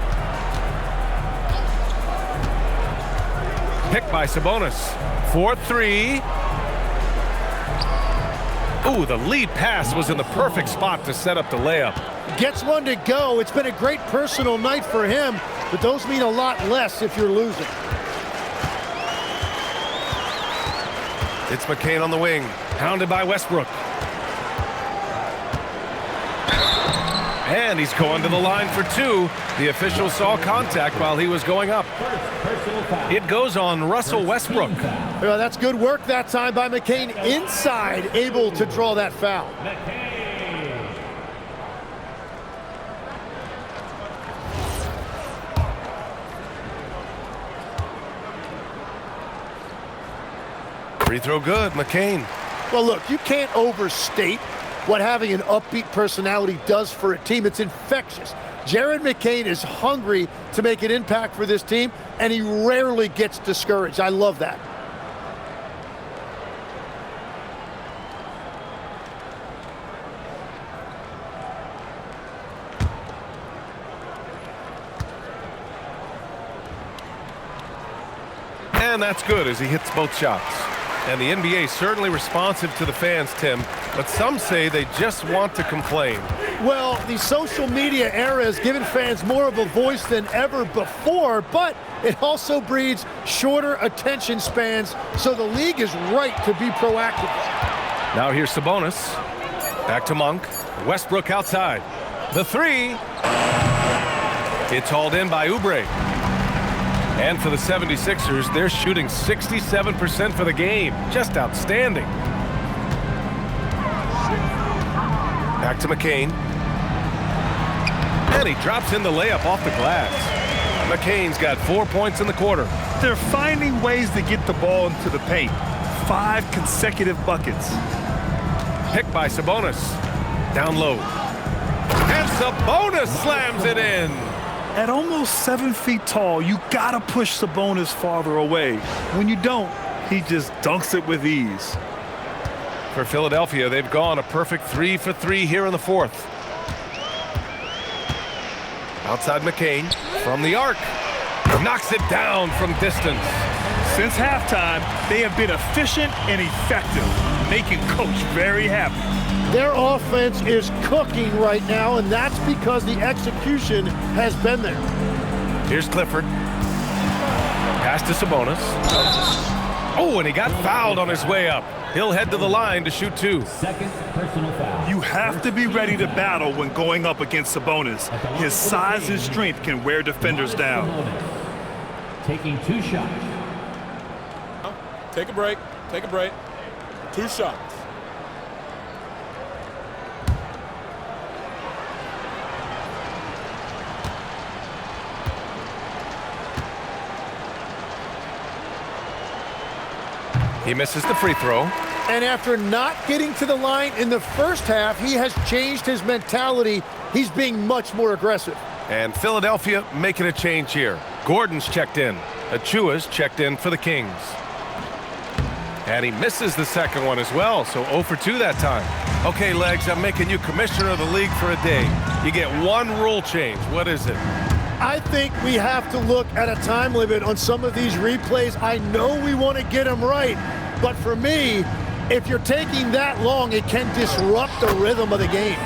Picked by Sabonis. 4-3. Ooh, the lead pass was in the perfect spot to set up the layup. Gets one to go. It's been a great personal night for him, but those mean a lot less if you're losing. It's McCain on the wing, pounded by Westbrook. And he's going to the line for two. The official saw contact while he was going up. It goes on Russell Westbrook. Well, that's good work that time by McCain inside, able to draw that foul. Free throw good, McCain. Well, look, you can't overstate what having an upbeat personality does for a team. It's infectious. Jared McCain is hungry to make an impact for this team, and he rarely gets discouraged. I love that. And that's good as he hits both shots. And the NBA certainly responsive to the fans, Tim, but some say they just want to complain. Well, the social media era has given fans more of a voice than ever before, but it also breeds shorter attention spans, so the league is right to be proactive. Now here's Sabonis. Back to Monk. Westbrook outside. The three. It's hauled in by Oubre. And for the 76ers, they're shooting 67% for the game. Just outstanding. Back to McCain. And he drops in the layup off the glass. McCain's got 4 points in the quarter. They're finding ways to get the ball into the paint. 5 consecutive buckets. Picked by Sabonis. Down low. And Sabonis slams it in. At almost 7 feet tall, you gotta push Sabonis farther away. When you don't, he just dunks it with ease. For Philadelphia, they've gone a perfect 3 for 3 here in the fourth. Outside McCain from the arc. Knocks it down from distance. Since halftime, they have been efficient and effective, making Coach very happy. Their offense is cooking right now, and that's because the execution has been there. Here's Clifford. Pass to Sabonis. Oh, and he got fouled on his way up. He'll head to the line to shoot 2. Second personal foul. You have to be ready to battle when going up against Sabonis. His size and strength can wear defenders down. Taking 2 shots. Take a break. Take a break. 2 shots. He misses the free throw. And after not getting to the line in the first half, he has changed his mentality. He's being much more aggressive. And Philadelphia making a change here. Gordon's checked in. Achua's checked in for the Kings. And he misses the second one as well, so 0 for 2 that time. Okay, Legs, I'm making you commissioner of the league for a day. You get 1 rule change. What is it? I think we have to look at a time limit on some of these replays. I know we want to get them right, but for me, If you're taking that long, it can disrupt the rhythm of the game.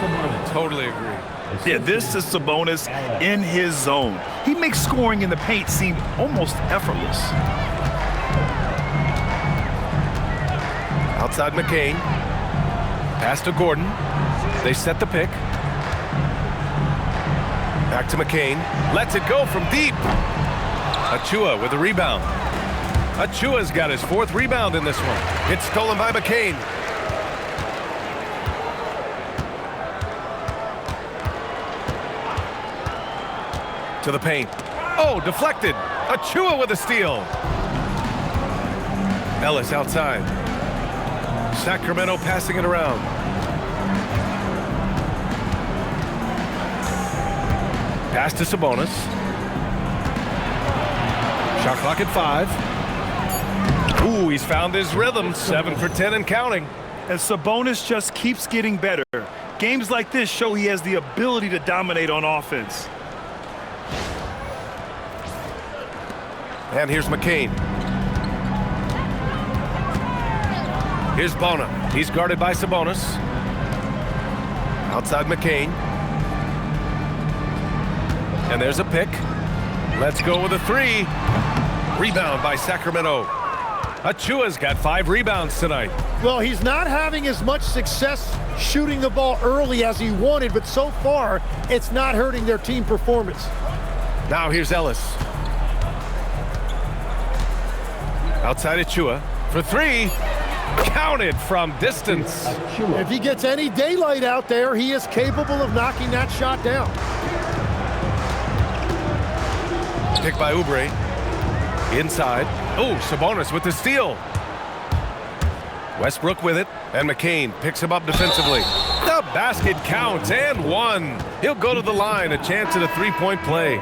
Totally agree. Yeah, this is Sabonis in his zone. He makes scoring in the paint seem almost effortless. Outside McCain. Pass to Gordon. They set the pick. Back to McCain. Lets it go from deep. Achua with the rebound. Achua's got his 4th rebound in this one. It's stolen by McCain. To the paint. Oh, deflected. Achua with a steal. Ellis outside. Sacramento passing it around. Pass to Sabonis. Shot clock at 5. Ooh, he's found his rhythm. 7 for 10 and counting. And Sabonis just keeps getting better. Games like this show he has the ability to dominate on offense. And here's McCain. Here's Bona. He's guarded by Sabonis. Outside McCain. And there's a pick. Let's go with a 3. Rebound by Sacramento. Achua's got 5 rebounds tonight. Well, he's not having as much success shooting the ball early as he wanted, but so far, it's not hurting their team performance. Now here's Ellis. Outside Achua for 3. Counted from distance. If he gets any daylight out there, he is capable of knocking that shot down. Pick by Oubre. Inside. Oh, Sabonis with the steal. Westbrook with it, and McCain picks him up defensively. The basket counts, and 1. He'll go to the line, a chance at a 3-point play.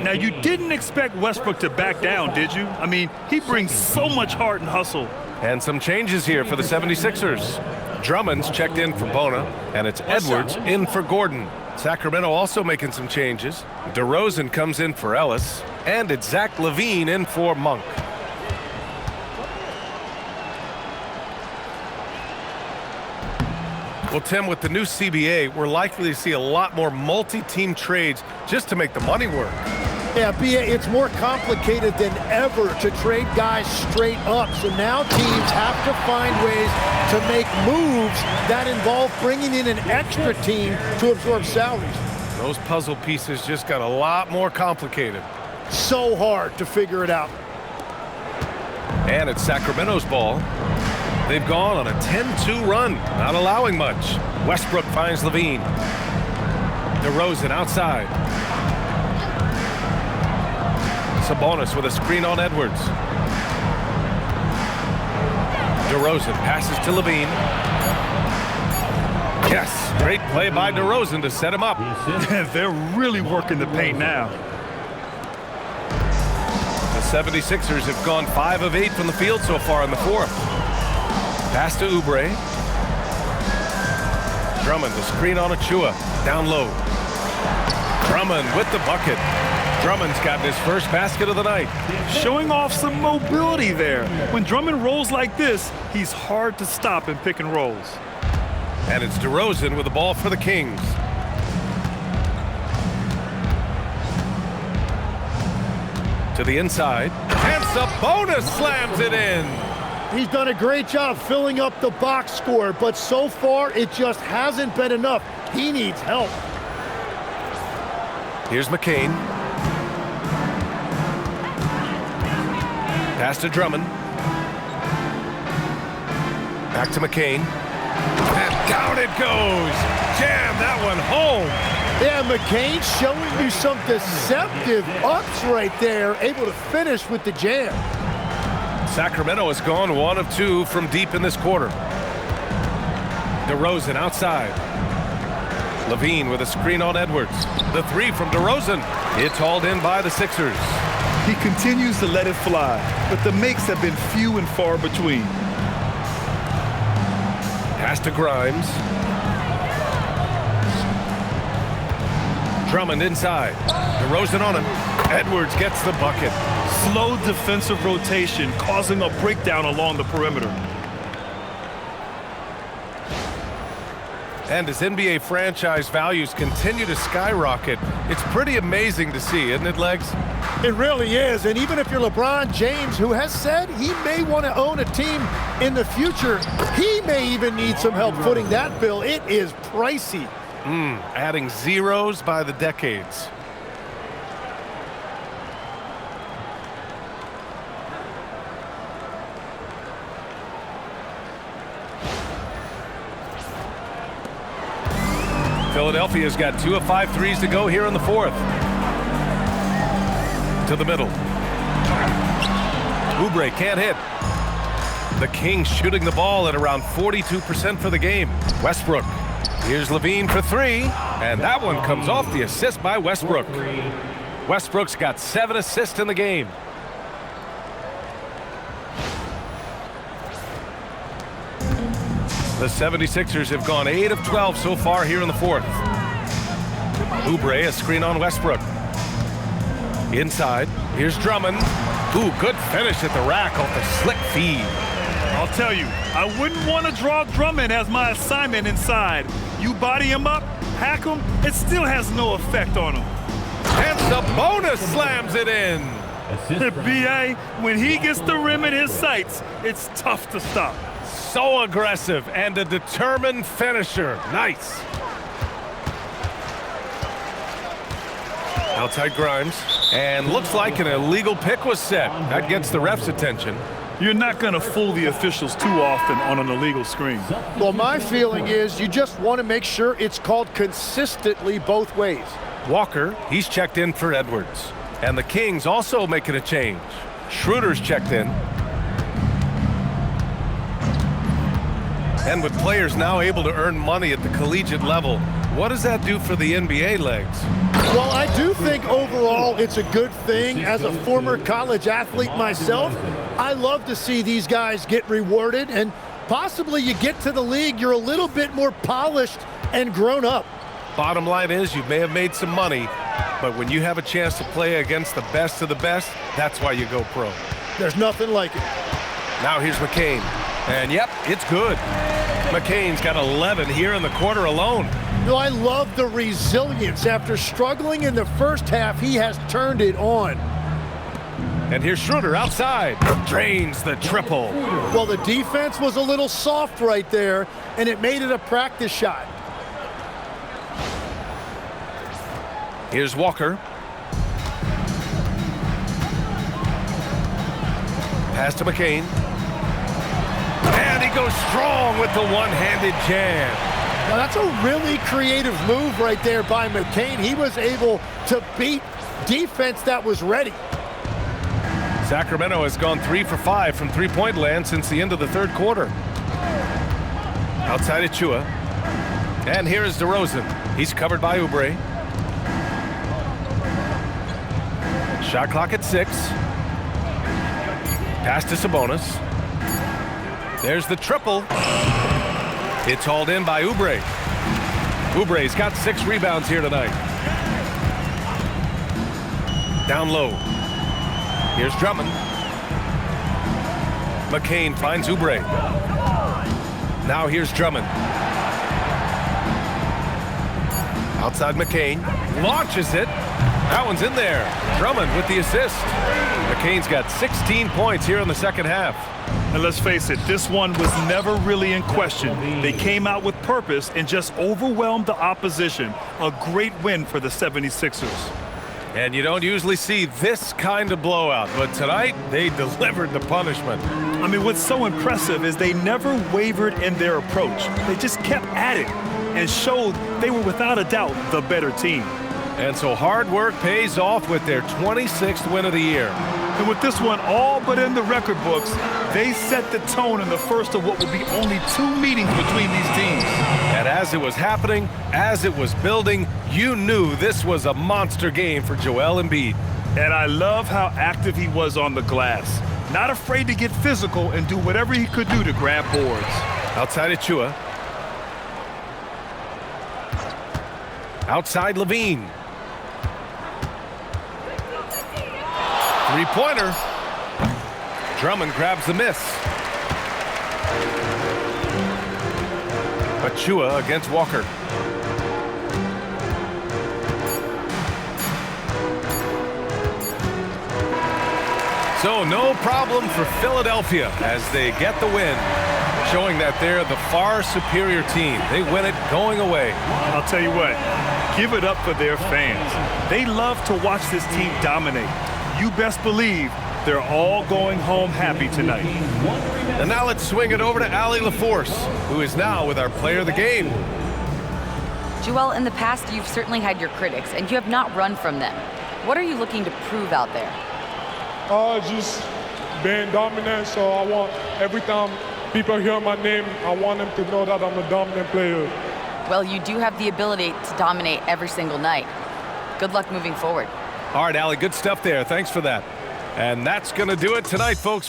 Now, you didn't expect Westbrook to back down, did you? I mean, he brings so much heart and hustle. And some changes here for the 76ers. Drummond's checked in for Bona, and it's Edwards in for Gordon. Sacramento also making some changes. DeRozan comes in for Ellis, and it's Zach LaVine in for Monk. Well, Tim, with the new CBA, we're likely to see a lot more multi-team trades just to make the money work. Yeah, B.A., it's more complicated than ever to trade guys straight up. So now teams have to find ways to make moves that involve bringing in an extra team to absorb salaries. Those puzzle pieces just got a lot more complicated. So hard to figure it out. And it's Sacramento's ball. They've gone on a 10-2 run, not allowing much. Westbrook finds LaVine. DeRozan outside. Sabonis with a screen on Edwards. DeRozan passes to LaVine. Yes, great play by DeRozan to set him up. They're really working the paint now. The 76ers have gone 5 of 8 from the field so far in the 4th. Pass to Oubre. Drummond, the screen on Achua. Down low. Drummond with the bucket. Drummond's gotten his first basket of the night. Showing off some mobility there. When Drummond rolls like this, he's hard to stop in pick and rolls. And it's DeRozan with the ball for the Kings. To the inside. And Sabonis slams it in. He's done a great job filling up the box score, but so far it just hasn't been enough. He needs help. Here's McCain. Pass to Drummond. Back to McCain. And down it goes. Jam that one home. Yeah, McCain showing you some deceptive ups right there, able to finish with the jam. Sacramento has gone 1 of 2 from deep in this quarter. DeRozan outside. LaVine with a screen on Edwards. The 3 from DeRozan. It's hauled in by the Sixers. He continues to let it fly, but the makes have been few and far between. Pass to Grimes. Drummond inside. DeRozan on him. Edwards gets the bucket. Slow defensive rotation causing a breakdown along the perimeter. And as NBA franchise values continue to skyrocket, it's pretty amazing to see, isn't it, Legs? It really is, and even if you're LeBron James, who has said he may want to own a team in the future, he may even need some help footing that bill. It is pricey. Adding zeros by the decades. Philadelphia's got 2 of 5 threes to go here in the fourth. To the middle. Oubre can't hit. The Kings shooting the ball at around 42% for the game. Westbrook. Here's LaVine for 3, and that one comes off the assist by Westbrook. Westbrook's got 7 assists in the game. The 76ers have gone 8 of 12 so far here in the fourth. Oubre, a screen on Westbrook. Inside, here's Drummond. Ooh, good finish at the rack off the slick feed. I'll tell you, I wouldn't want to draw Drummond as my assignment inside. You body him up, hack him, it still has no effect on him. And Sabonis slams it in. B.A., when he gets the rim in his sights, it's tough to stop. So aggressive and a determined finisher. Nice. Outside Grimes. And looks like an illegal pick was set. That gets the ref's attention. You're not going to fool the officials too often on an illegal screen. Well, my feeling is you just want to make sure it's called consistently both ways. Walker, he's checked in for Edwards. And the Kings also making a change. Schroeder's checked in. And with players now able to earn money at the collegiate level, what does that do for the NBA, Legs? Well, I do think overall it's a good thing. As a former college athlete myself, I love to see these guys get rewarded, and possibly you get to the league, you're a little bit more polished and grown up. Bottom line is you may have made some money, but when you have a chance to play against the best of the best, that's why you go pro. There's nothing like it. Now here's McCain. And yep, it's good. McCain's got 11 here in the quarter alone. No, I love the resilience. After struggling in the first half, he has turned it on. And here's Schroeder outside. Drains the triple. Well, the defense was a little soft right there, and it made it a practice shot. Here's Walker. Pass to McCain. And he goes strong with the one-handed jam. Now, that's a really creative move right there by McCain. He was able to beat defense that was ready. Sacramento has gone 3 for 5 from three-point land since the end of the third quarter. Outside Achua. And here is DeRozan. He's covered by Oubre. Shot clock at 6. Pass to Sabonis. There's the triple. It's hauled in by Oubre. Oubre's got 6 rebounds here tonight. Down low. Here's Drummond. McCain finds Oubre. Now here's Drummond. Outside McCain. Launches it. That one's in there. Drummond with the assist. McCain's got 16 points here in the second half. And let's face it, this one was never really in question. They came out with purpose and just overwhelmed the opposition. A great win for the 76ers. And you don't usually see this kind of blowout, but tonight they delivered the punishment. I mean, what's so impressive is they never wavered in their approach. They just kept at it and showed they were without a doubt the better team. And so hard work pays off with their 26th win of the year. And with this one all but in the record books, they set the tone in the first of what would be only 2 meetings between these teams. And as it was happening, as it was building, you knew this was a monster game for Joel Embiid. And I love how active he was on the glass. Not afraid to get physical and do whatever he could do to grab boards. Outside Achua. Outside LaVine. Three-pointer. Drummond grabs the miss. Achua against Walker. So no problem for Philadelphia as they get the win, showing that they're the far superior team. They win it going away. I'll tell you what, give it up for their fans. They love to watch this team dominate. You best believe they're all going home happy tonight. And now let's swing it over to Allie LaForce, who is now with our player of the game. Joel, in the past, you've certainly had your critics, and you have not run from them. What are you looking to prove out there? Just being dominant, so I want every time people hear my name, I want them to know that I'm a dominant player. Well, you do have the ability to dominate every single night. Good luck moving forward. All right, Allie, good stuff there. Thanks for that. And that's going to do it tonight, folks.